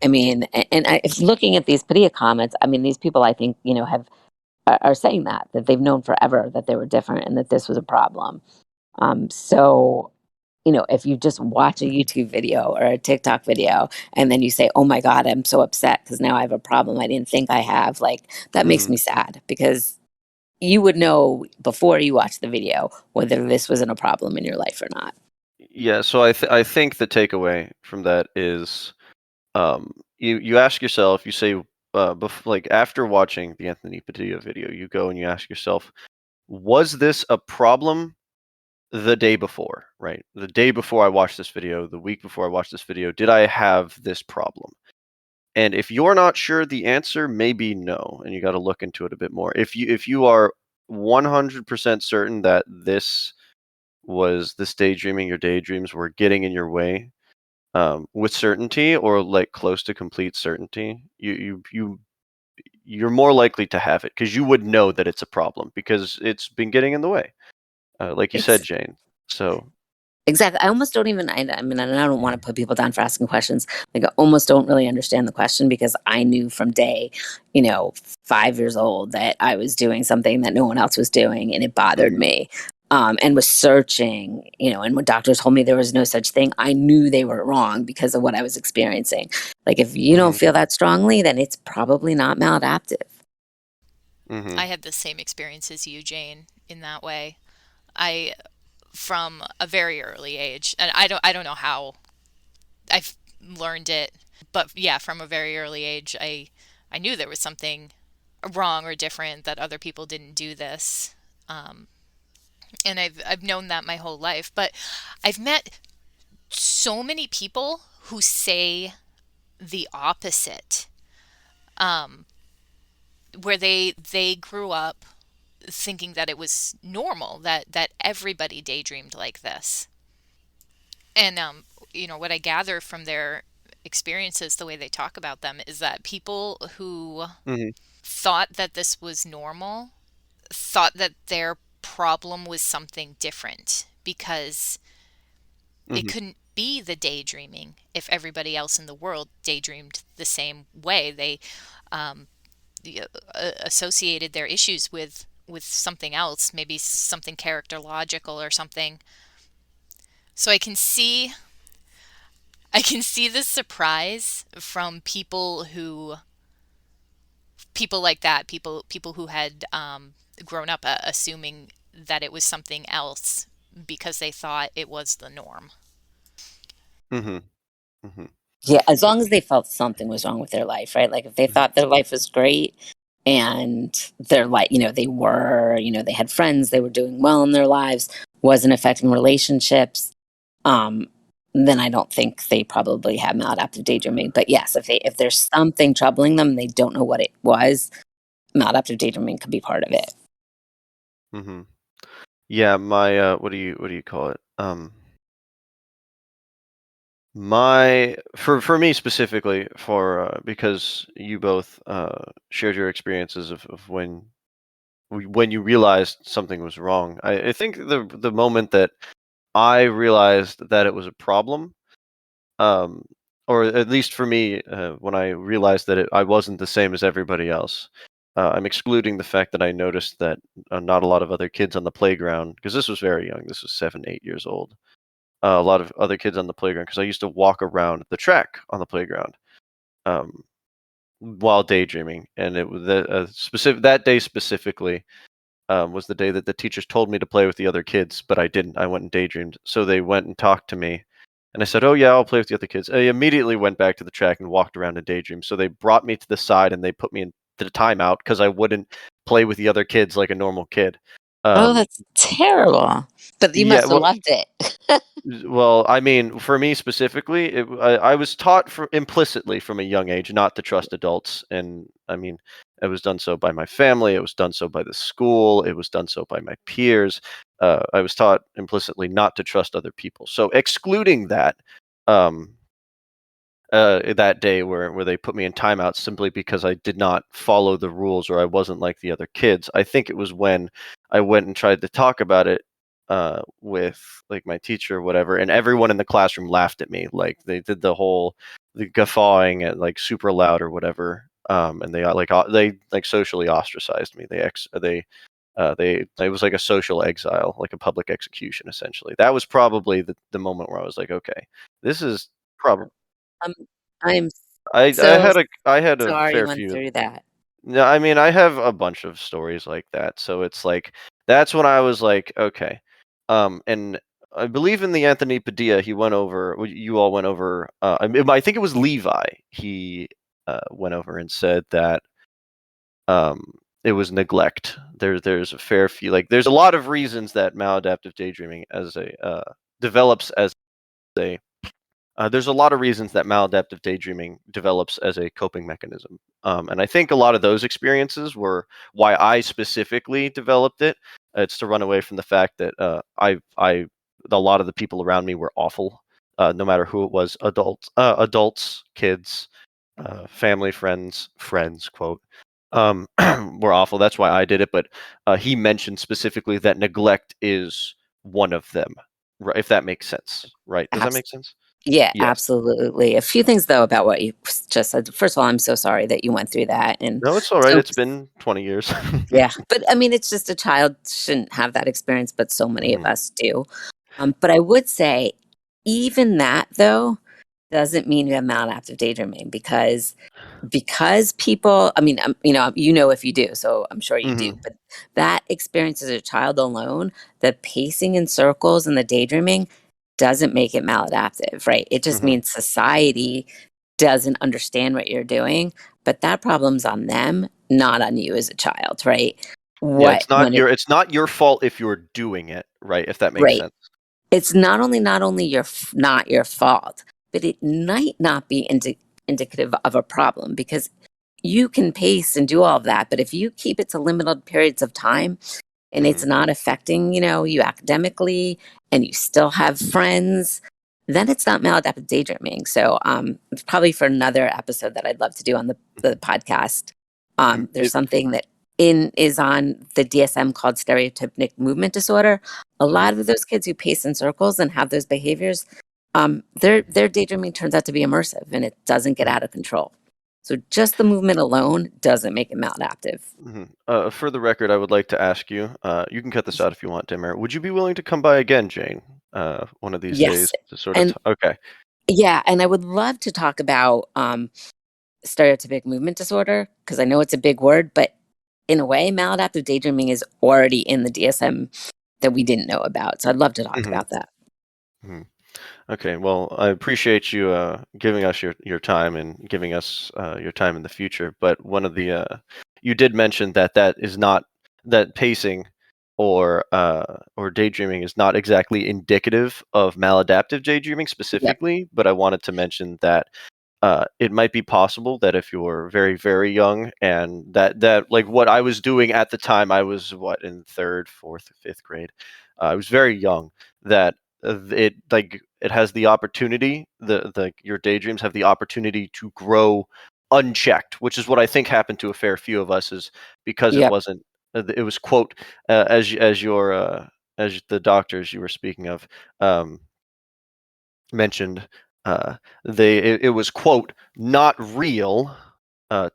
I mean, if looking at these Padilla comments, I mean, these people, I think, are saying that they've known forever that they were different and that this was a problem. So, if you just watch a YouTube video or a TikTok video and then you say, "Oh my God, I'm so upset because now I have a problem I didn't think I have," like that makes me sad, because you would know before you watch the video whether this wasn't a problem in your life or not. Yeah, so I think the takeaway from that is, you ask yourself, you say, like after watching the Anthony Padilla video, you go and you ask yourself, was this a problem the day before, right? The day before I watched this video, the week before I watched this video, did I have this problem? And if you're not sure, the answer may be no, and you got to look into it a bit more. If you are 100% certain that this daydreaming, your daydreams were getting in your way, with certainty, or like close to complete certainty, you're more likely to have it because you would know that it's a problem because it's been getting in the way, like you said, It's Jane. So. exactly. I almost don't even. I mean, I don't want to put people down for asking questions. Like, I almost don't really understand the question, because I knew from day, 5 years old, that I was doing something that no one else was doing, and it bothered me. And was searching, and when doctors told me there was no such thing, I knew they were wrong because of what I was experiencing. Like, if you don't feel that strongly, then it's probably not maladaptive. I had the same experience as you, Jane, in that way. I, from a very early age, and I don't know how I've learned it, but yeah, from a very early age, I knew there was something wrong or different, that other people didn't do this. And I've known that my whole life, but I've met so many people who say the opposite, where they grew up thinking that it was normal, that everybody daydreamed like this. And what I gather from their experiences, the way they talk about them, is that people who thought that this was normal thought that their problem was something different, because it couldn't be the daydreaming if everybody else in the world daydreamed the same way. They associated their issues with something else, maybe something characterological or something. So I can see the surprise from people like that, people who had grown up assuming that it was something else because they thought it was the norm. Yeah, as long as they felt something was wrong with their life, right? Like, if they thought their life was great, and their life, they had friends, they were doing well in their lives, wasn't affecting relationships, then I don't think they probably have maladaptive daydreaming. But yes, if there's something troubling them and they don't know what it was, maladaptive daydreaming could be part of it. Yeah, my what do you call it? For me specifically, because you both shared your experiences of when you realized something was wrong. I think the moment that I realized that it was a problem, or at least for me, when I realized that I wasn't the same as everybody else. I'm excluding the fact that I noticed that not a lot of other kids on the playground, because this was very young. This was 7, 8 years old. A lot of other kids on the playground, because I used to walk around the track on the playground, while daydreaming, and it was that day specifically, was the day that the teachers told me to play with the other kids, but I didn't. I went and daydreamed. So they went and talked to me, and I said, "Oh yeah, I'll play with the other kids." I immediately went back to the track and walked around and daydreamed. So they brought me to the side and they put me into the timeout because I wouldn't play with the other kids like a normal kid. Oh, that's terrible. But you Yeah, must have well, loved it. well, I mean, for me specifically, I was taught implicitly from a young age not to trust adults, and I mean, it was done so by my family, it was done so by the school, it was done so by my peers. I was taught implicitly not to trust other people. So excluding that, um, that day where they put me in timeout simply because I did not follow the rules or I wasn't like the other kids. I think it was when I went and tried to talk about it with like my teacher or whatever, and everyone in the classroom laughed at me. Like they did the guffawing at like super loud or whatever. And they like socially ostracized me. They it was like a social exile, like a public execution essentially. That was probably the moment where I was like, okay, this is probably um, I'm I so had a sorry you fair went few. through that. No, I mean, I have a bunch of stories like that. So it's like that's when I was like, okay. And I believe in the Anthony Padilla, he went over. You all went over. I think it was Levi. He went over and said that it was neglect. There's a fair few. Like, there's a lot of reasons that maladaptive daydreaming as a develops as a there's a lot of reasons that maladaptive daydreaming develops as a coping mechanism. And I think a lot of those experiences were why I specifically developed it. It's to run away from the fact that a lot of the people around me were awful, no matter who it was, adults, kids, family, friends, quote, were awful. That's why I did it. But he mentioned specifically that neglect is one of them, right? If that makes sense, right? Does that make sense? Yeah, Yes. absolutely. A few things though about what you just said. First of all, I'm so sorry that you went through that, and No, it's all right. so It's been 20 years. yeah. But I mean, it's just a child shouldn't have that experience, but so many of Mhm, us do. But I would say, even that though doesn't mean you have maladaptive daydreaming because people. I mean, if you do, so I'm sure you do. mhm, But that experience as a child alone, the pacing in circles and the daydreaming doesn't make it maladaptive, right? It just mhm. means society doesn't understand what you're doing, but that problem's on them, not on you as a child, right? Yeah, What when it it's not your fault if you're doing it, right, if that makes right. sense. It's not only not your fault, but it might not be indicative of a problem because you can pace and do all of that, but if you keep it to limited periods of time and it's Mhm, not affecting, you academically and you still have friends, then it's not maladaptive daydreaming. So it's probably for another episode that I'd love to do on the mhm. podcast. There's It something that is on the DSM called stereotypic movement disorder. A mhm, lot of those kids who pace in circles and have those behaviors, their daydreaming turns out to be immersive and it doesn't get mhm, out of control. So just the movement alone doesn't make it maladaptive. mhm. For the record, I would like to ask you, you can cut this out if you want, Dimmer. Would you be willing to come by again, Jane, one of these Yes. days to sort of And okay. yeah, and I would love to talk about stereotypic movement disorder because I know it's a big word, but in a way, maladaptive daydreaming is already in the DSM that we didn't know about. So I'd love to talk Mhm, about that. mhm. Okay, well, I appreciate you giving us your time and giving us your time in the future. But one of the you did mention that that is not that pacing or daydreaming is not exactly indicative of maladaptive daydreaming Yep. specifically. But I wanted to mention that it might be possible that if you're very very young and that like what I was doing at the time, I was what in third, fourth, fifth grade. I was very young. That it like it has the opportunity the your daydreams have the opportunity to grow unchecked, which is what I think happened to a fair few of us, is because it Yep. wasn't it was quote as the doctors you were speaking of um mentioned, uh it was quote not real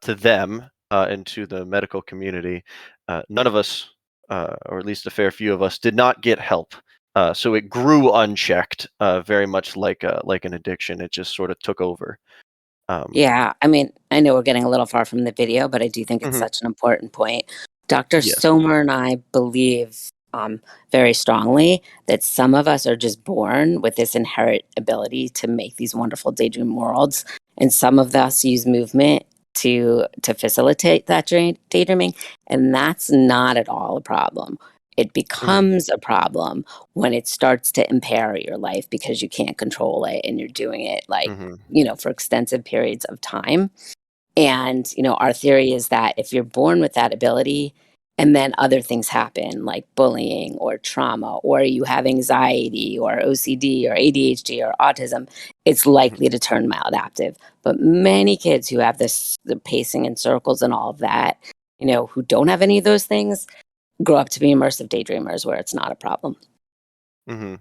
to them and to the medical community. None of us, or at least a fair few of us, did not get help. So it grew unchecked, very much like an addiction. It just sort of took over. Um, Yeah. I mean, I know we're getting a little far from the video, but I do think it's mhm, such an important point. Dr. yes. Somer and I believe very strongly that some of us are just born with this inherent ability to make these wonderful daydream worlds, and some of us use movement to facilitate that daydreaming, and that's not at all a problem. It becomes a problem when it starts to impair your life because you can't control it and you're doing it like, for extensive periods of time. And, our theory is that if you're born with that ability and then other things happen like bullying or trauma, or you have anxiety or OCD or ADHD or autism, it's likely to turn maladaptive. But many kids who have the pacing in circles and all of that, who don't have any of those things, grow up to be immersive daydreamers where it's not a problem. Mm-hmm.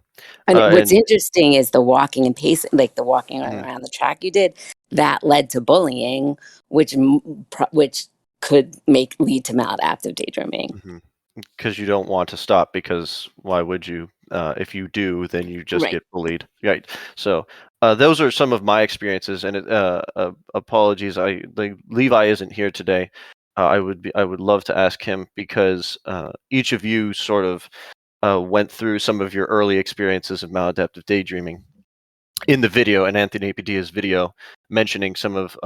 And what's And interesting is the walking and pacing, like the walking Mhm. around the track you did, that led to bullying, which could lead to maladaptive daydreaming. Because you don't want to stop, because why would you? If you do, then you just Right. get bullied. Right. So those are some of my experiences. And apologies, Levi isn't here today. I would love to ask him, because each of you sort of went through some of your early experiences of maladaptive daydreaming in the video, and Anthony Padilla's video, mentioning some of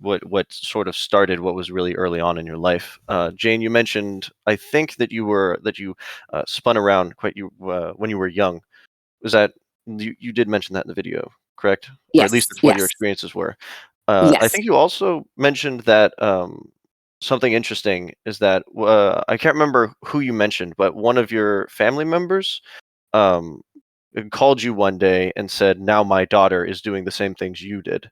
what sort of started what was really early on in your life. Jane, you mentioned, I think, that you spun around quite when you were young. Was that you did mention that in the video, correct? Or at least Yes. that's what your Yes. experiences were. I Yes. think you also mentioned that something interesting is that I can't remember who you mentioned, but one of your family members um, called you one day and said, "Now my daughter is doing the same things you did."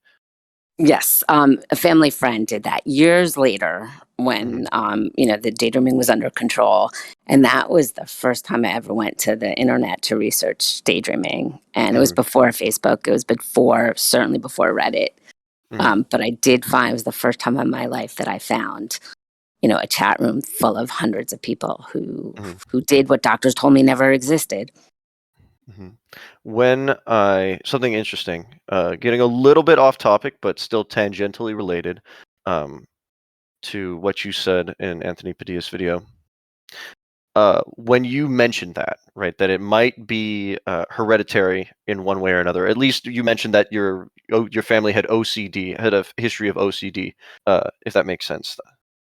Yes, a family friend did that years later when, the daydreaming was under control. And that was the first time I ever went to the internet to research daydreaming. And it was Hmm. before Facebook. It was certainly before Reddit. Hmm. But I did find it was the first time in my life that I found, a chat room full of hundreds of people Hmm. who did what doctors told me never existed. Hmm. Something interesting, getting a little bit off topic, but still tangentially related um, to what you said in Anthony Padilla's video. When you mentioned that, right, that it might be hereditary in one way or another. At least you mentioned that your family had OCD, had a history of OCD. If that makes sense,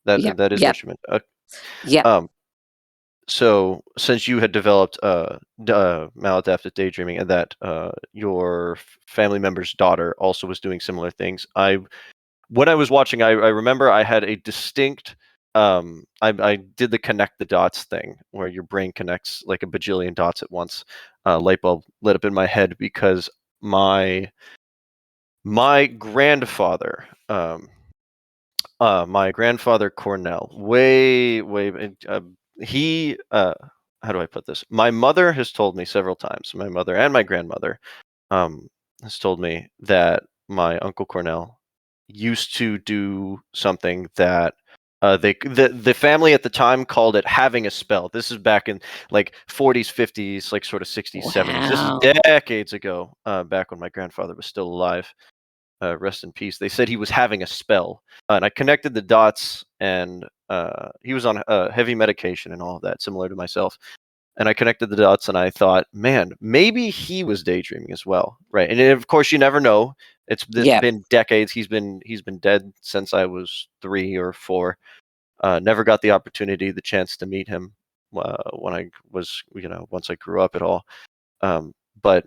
Yep. that is Yep. what you meant. Yep. Um, So, since you had developed maladaptive daydreaming, and that your family member's daughter also was doing similar things, when I was watching, I remember I had a distinct. I did the connect the dots thing, where your brain connects like a bajillion dots at once. Light bulb lit up in my head, because my grandfather. My grandfather Cornell, way, he, how do I put this? My mother has told me several times, my mother and my grandmother, um, has told me that my uncle Cornell used to do something that the family at the time called it having a spell. This is back in like 40s, 50s, like sort of 60s, 70s. This is Wow. decades ago, back when my grandfather was still alive. Rest in peace. They said he was having a spell, and I connected the dots. And he was on heavy medication and all of that, similar to myself. And I connected the dots, and I thought, man, maybe he was daydreaming as well, right? And of course, you never know. It's Yep. been decades. He's been dead since I was 3 or 4. Never got the opportunity, the chance to meet him when I was, once I grew up at all. But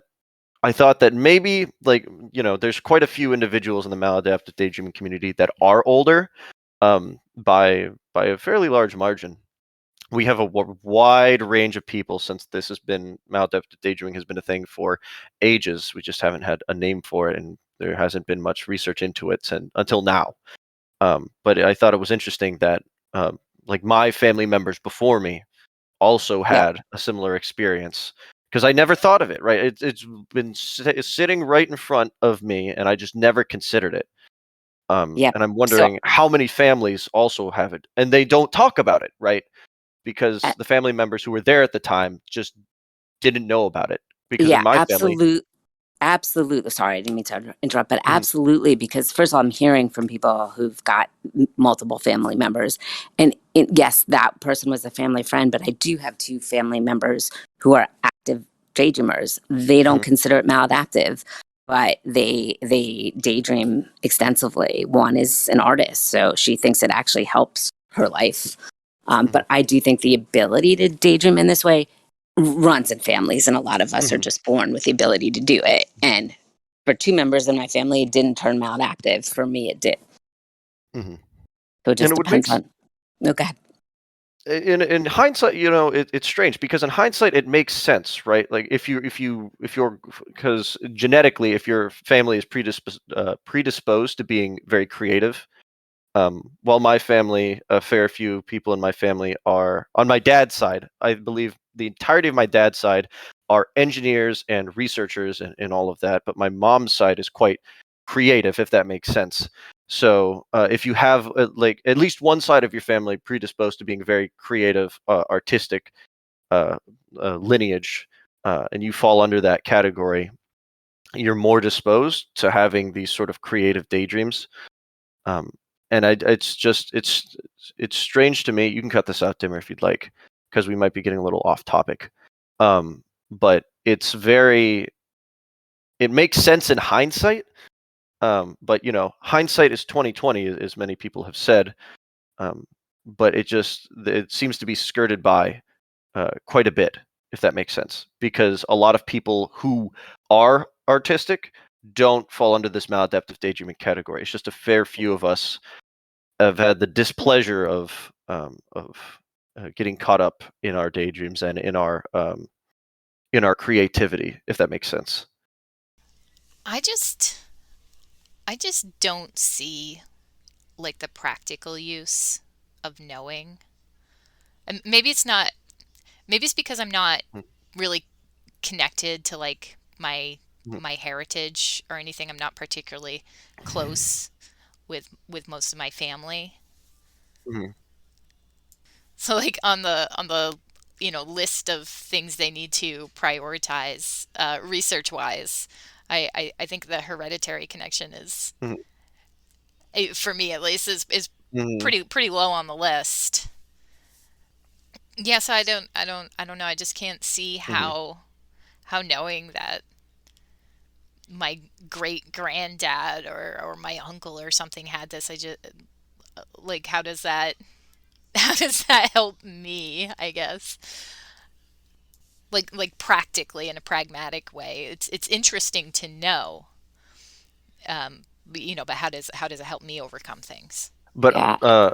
I thought that maybe, like, there's quite a few individuals in the maladaptive daydreaming community that are older, by a fairly large margin. We have a wide range of people, since this has been maladaptive daydreaming has been a thing for ages. We just haven't had a name for it, and there hasn't been much research into it until now. But I thought it was interesting that, like, my family members before me also Yep. had a similar experience, because I never thought of it. Right, it's been sitting right in front of me, and I just never considered it. Yep. And I'm So, wondering how many families also have it, and they don't talk about it, right? Because uh, the family members who were there at the time just didn't know about it. Because in yeah, my family. absolutely. Sorry, I didn't mean to interrupt, but Mhm. absolutely, because first of all, I'm hearing from people who've got multiple family members. And yes, that person was a family friend, but I do have two family members who are active daydreamers. They don't Mhm. consider it maladaptive, but they daydream extensively. One is an artist, so she thinks it actually helps her life. But I do think the ability to daydream in this way runs in families, and a lot of us are just born with the ability to do it. And for two members in my family, it didn't turn maladaptive. For me, it did. Hmm. So it And just it would make depends on. No, go ahead. in hindsight, it's strange because in hindsight it makes sense, right? Like if you're because genetically, if your family is predisposed to being very creative, while my family, a fair few people in my family are on my dad's side. I believe the entirety of my dad's side are engineers and researchers and all of that. But my mom's side is quite creative, if that makes sense. So if you have like at least one side of your family predisposed to being very creative, artistic uh, lineage, and you fall under that category, you're more disposed to having these sort of creative daydreams. Um, and it's strange to me. You can cut this out, Dimmer, if you'd like, because we might be getting a little off topic. But it makes sense in hindsight. But hindsight is 2020, as many people have said. But it seems to be skirted by quite a bit, if that makes sense, because a lot of people who are artistic don't fall under this maladaptive daydreaming category. It's just a fair few of us have had the displeasure of getting caught up in our daydreams and in our creativity, if that makes sense. I just I just don't see like the practical use of knowing. And maybe it's because I'm not really connected to like Mhm. my heritage or anything. I'm not particularly close with most of my family. Mhm. So like on the list of things they need to prioritize research wise, I think the hereditary connection is Mhm. for me at least is Mhm. pretty low on the list. Yeah, so I don't know. I just can't see Mhm. how knowing that my great granddad or my uncle or something had this, I just like how does that how does that help me, I guess? Like practically in a pragmatic way. It's interesting to know. But how does it help me overcome things? But Yeah.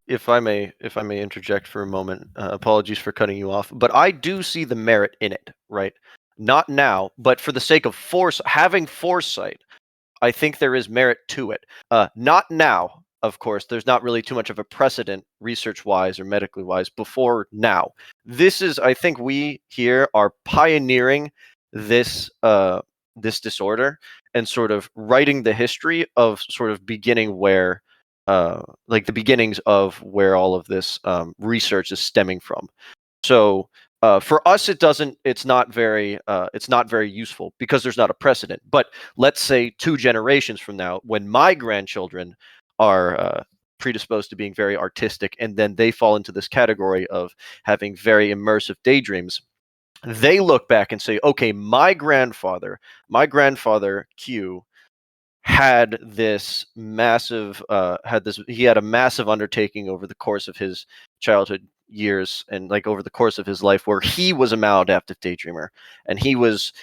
if I may interject for a moment, apologies for cutting you off, but I do see the merit in it, right? Not now, but for the sake of having foresight, I think there is merit to it. Not now, of course. There's not really too much of a precedent, research-wise or medically wise, before now. I think, we here are pioneering this disorder and sort of writing the history of sort of beginning where, like the beginnings of where all of this research is stemming from. So for us, it's not very useful because there's not a precedent. But let's say 2 generations from now, when my grandchildren are predisposed to being very artistic, and then they fall into this category of having very immersive daydreams, they look back and say, okay, my grandfather Q he had a massive undertaking over the course of his childhood years and like over the course of his life, where he was a maladaptive daydreamer, and he was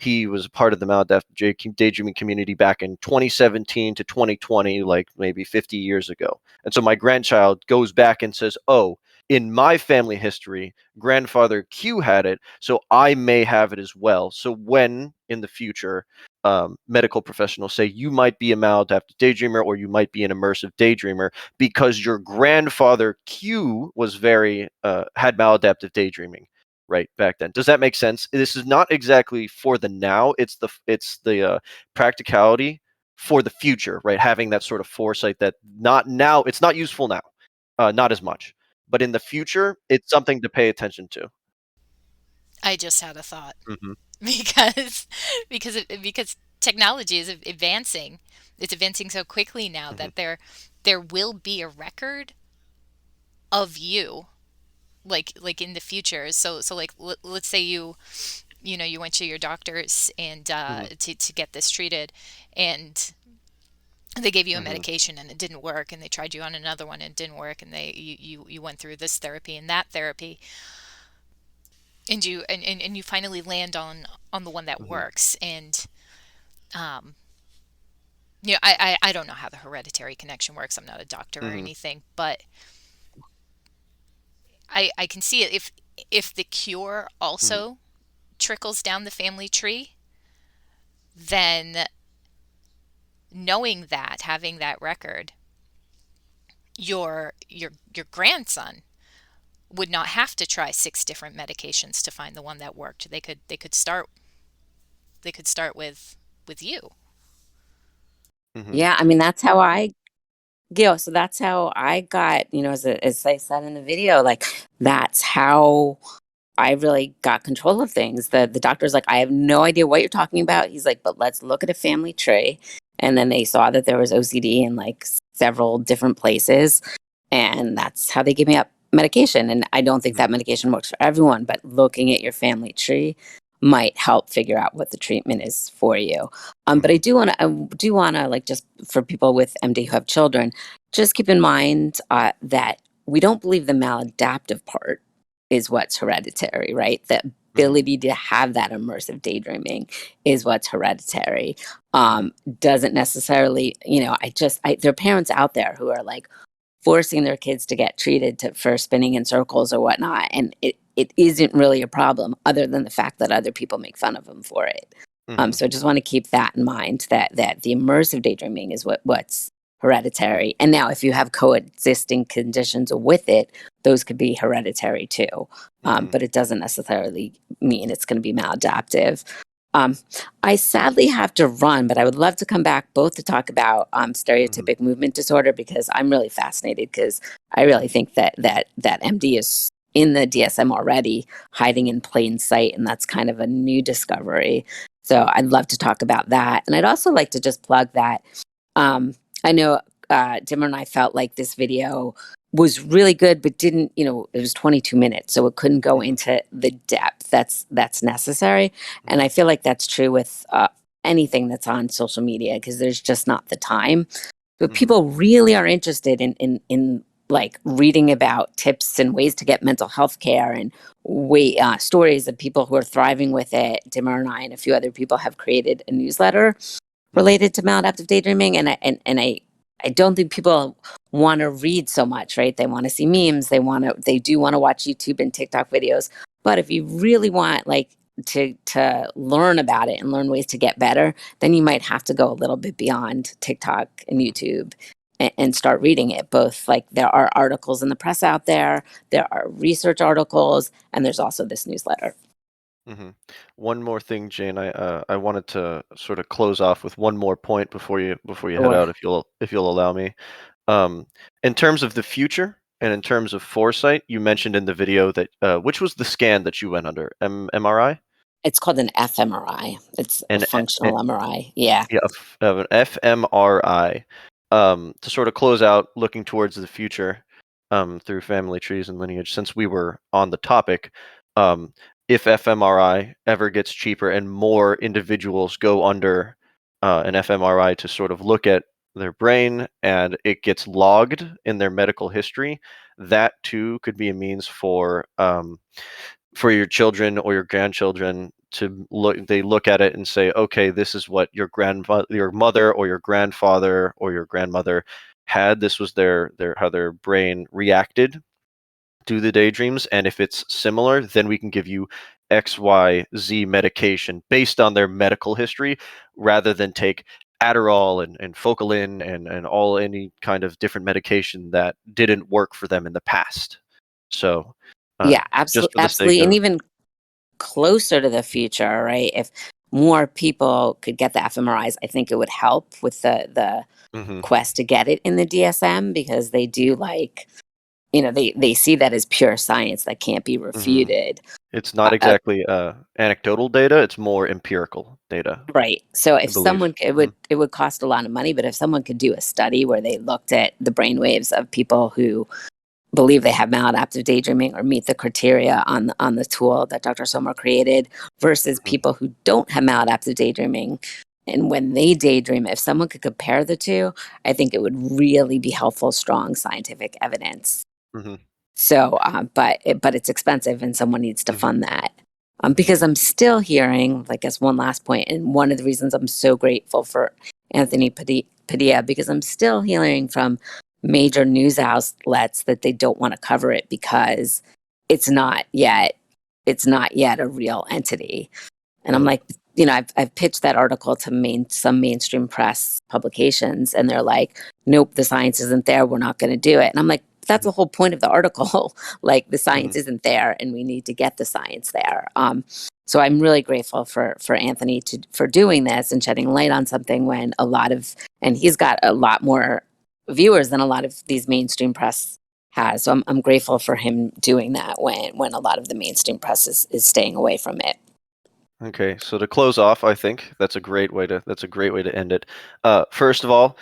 a part of the maladaptive daydreaming community back in 2017 to 2020, like maybe 50 years ago. And so my grandchild goes back and says, oh, in my family history, grandfather Q had it, so I may have it as well. So when in the future medical professionals say you might be a maladaptive daydreamer or you might be an immersive daydreamer because your grandfather Q was had maladaptive daydreaming right back then. Does that make sense? This is not exactly for the now. It's the practicality for the future, right? Having that sort of foresight that not now, it's not useful now, not as much, but in the future, it's something to pay attention to. I just had a thought Hmm. because because technology is advancing. It's advancing so quickly now Hmm. that there will be a record of you like in the future. So like let's say you went to your doctors and Hmm. to get this treated, and they gave you a Mm-hmm. medication and it didn't work, and they tried you on another one and it didn't work, and you went through this therapy and that therapy, and you finally land on the one that Mm-hmm. works. And um I don't know how the hereditary connection works. I'm not a doctor or Mm-hmm. anything, but I can see it. If the cure Mm-hmm. also trickles down the family tree, then knowing that, having that record, your grandson would not have to try 6 different medications to find the one that worked. They could start with you. Mm-hmm. Yeah, I mean that's how I so that's how I got, as I said in the video, like that's how I really got control of things. The doctor's like, I have no idea what you're talking about. He's like, but let's look at a family tree. And then they saw that there was OCD in like several different places. And that's how they gave me up medication. And I don't think Mm-hmm. that medication works for everyone, but looking at your family tree might help figure out what the treatment is for you. But Mm-hmm. I do want to like, just for people with MD who have children, just keep in mind that we don't believe the maladaptive part is what's hereditary, right? The Mm-hmm. ability to have that immersive daydreaming is what's hereditary. Mm-hmm. Doesn't necessarily, there are parents out there who are like forcing their kids to get treated for spinning in circles or whatnot. And it isn't really a problem other than the fact that other people make fun of them for it. Mm-hmm. So I just want to keep that in mind, that the immersive daydreaming is what's hereditary. And now if you have coexisting conditions with it, those could be hereditary too. Mm-hmm. But it doesn't necessarily mean it's going to be maladaptive. Um, I sadly have to run, but I would love to come back both to talk about Mm-hmm. stereotypic movement disorder, because I'm really fascinated, because I really think that MD is in the DSM already, hiding in plain sight, and that's kind of a new discovery. So I'd love to talk about that, and I'd also like to just plug that. I know Dimmer and I felt like this video was really good, but didn't, it was 22 minutes, so it couldn't go Mm-hmm. into the depth that's necessary. And Mm-hmm. I feel like that's true with anything that's on social media, because there's just not the time. But Mm-hmm. people really are interested in like reading about tips and ways to get mental health care, and stories of people who are thriving with it. Dimmer and I and a few other people have created a newsletter Mm-hmm. related to maladaptive daydreaming, and I don't think people want to read so much, right? They want to see memes, they do want to watch YouTube and TikTok videos. But if you really want like to learn about it and learn ways to get better, then you might have to go a little bit beyond TikTok and YouTube, and start reading it. Both, like, there are articles in the press out there are research articles, and there's also this newsletter. Mm-hmm. One more thing, Jane. I wanted to sort of close off with one more point before you head Sure. out, if you'll allow me. Um, in terms of the future and in terms of foresight, you mentioned in the video that which was the scan that you went under? MRI? It's called an fMRI. It's a And functional MRI. Yeah. yeah, an fMRI. To sort of close out, looking towards the future, through family trees and lineage. Since we were on the topic, um, if fMRI ever gets cheaper and more individuals go under an fMRI to sort of look at their brain and it gets logged in their medical history, that too could be a means for your children or your grandchildren to look at it and say, okay, this is what your mother or your grandfather or your grandmother had. This was their how their brain reacted to the daydreams, and if it's similar, then we can give you XYZ medication based on their medical history, rather than take Adderall and Focalin and all any kind of different medication that didn't work for them in the past. So Yeah, just absolutely, for the sake absolutely. And of even closer to the future, right? If more people could get the fMRIs, I think it would help with the Mhm. quest to get it in the DSM, because they do, like, they see that as pure science that can't be Mhm. refuted. It's not exactly anecdotal data; it's more empirical data, Right. So I if believe. someone, it would cost a lot of money, but if someone could do a study where they looked at the brainwaves of people who believe they have maladaptive daydreaming or meet the criteria on the tool that Dr. Sommer created, versus Mhm. people who don't have maladaptive daydreaming, and when they daydream, if someone could compare the two, I think it would really be helpful, strong scientific evidence. Mm-hmm. So, but it's expensive, and someone needs to fund that. Because I'm still hearing, like, as one last point, and one of the reasons I'm so grateful for Anthony Padilla, because I'm still hearing from major news outlets that they don't want to cover it because it's not yet a real entity. And I'm like, I've pitched that article to some mainstream press publications, and they're like, nope, the science isn't there. We're not going to do it. And I'm like, that's the whole point of the article. Like, the science isn't there, and we need to get the science there. So I'm really grateful for Anthony for doing this and shedding light on something and he's got a lot more viewers than a lot of these mainstream press has. So I'm grateful for him doing that when a lot of the mainstream press is staying away from it. Okay, so to close off, I think that's a great way to end it. First of all,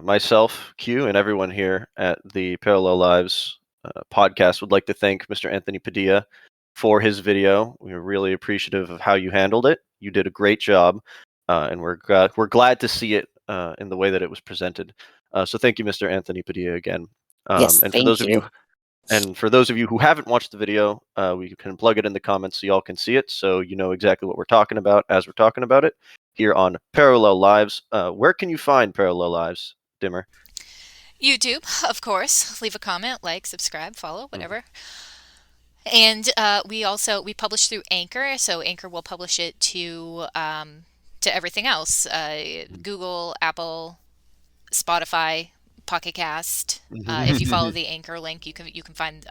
myself, Q, and everyone here at the Parallel Lives podcast would like to thank Mr. Anthony Padilla for his video. We are really appreciative of how you handled it. You did a great job, and we're glad to see it in the way that it was presented. So thank you, Mr. Anthony Padilla, again. Yes, and thank you. And for those of you who haven't watched the video, we can plug it in the comments so y'all can see it, so you know exactly what we're talking about as we're talking about it here on Parallel Lives. Where can you find Parallel Lives, Dimmer? YouTube, of course. Leave a comment, like, subscribe, follow, whatever. And we publish through Anchor, so Anchor will publish it to everything else: Google, Apple, Spotify, Pocket Cast. If you follow the Anchor link, you can find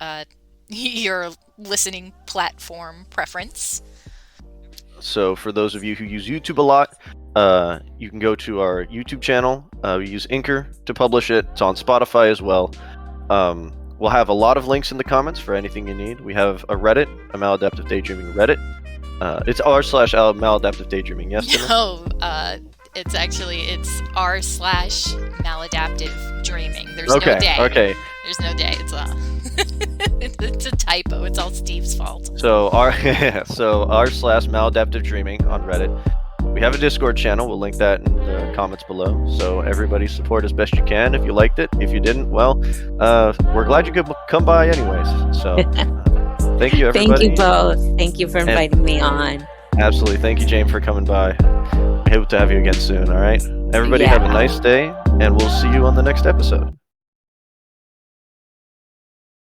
your listening platform preference. So for those of you who use YouTube a lot, you can go to our YouTube channel. We use Anchor to publish it. It's on Spotify as well. We'll have a lot of links in the comments for anything you need. We have a Reddit, a Maladaptive Daydreaming Reddit. It's r/Maladaptive Daydreaming. Yes, Dimmer? No, it's r/Maladaptive Dreaming. There's no day. Okay. There's no day. It's a typo. It's all Steve's fault. So r/Maladaptive Dreaming on Reddit. We have a Discord channel. We'll link that in the comments below. So everybody support as best you can. If you liked it, if you didn't, well, we're glad you could come by anyways. So thank you, everybody. Thank you both. Thank you for inviting me on. Absolutely. Thank you, Jane, for coming by. I hope to have you again soon. All right. Everybody have a nice day, and we'll see you on the next episode.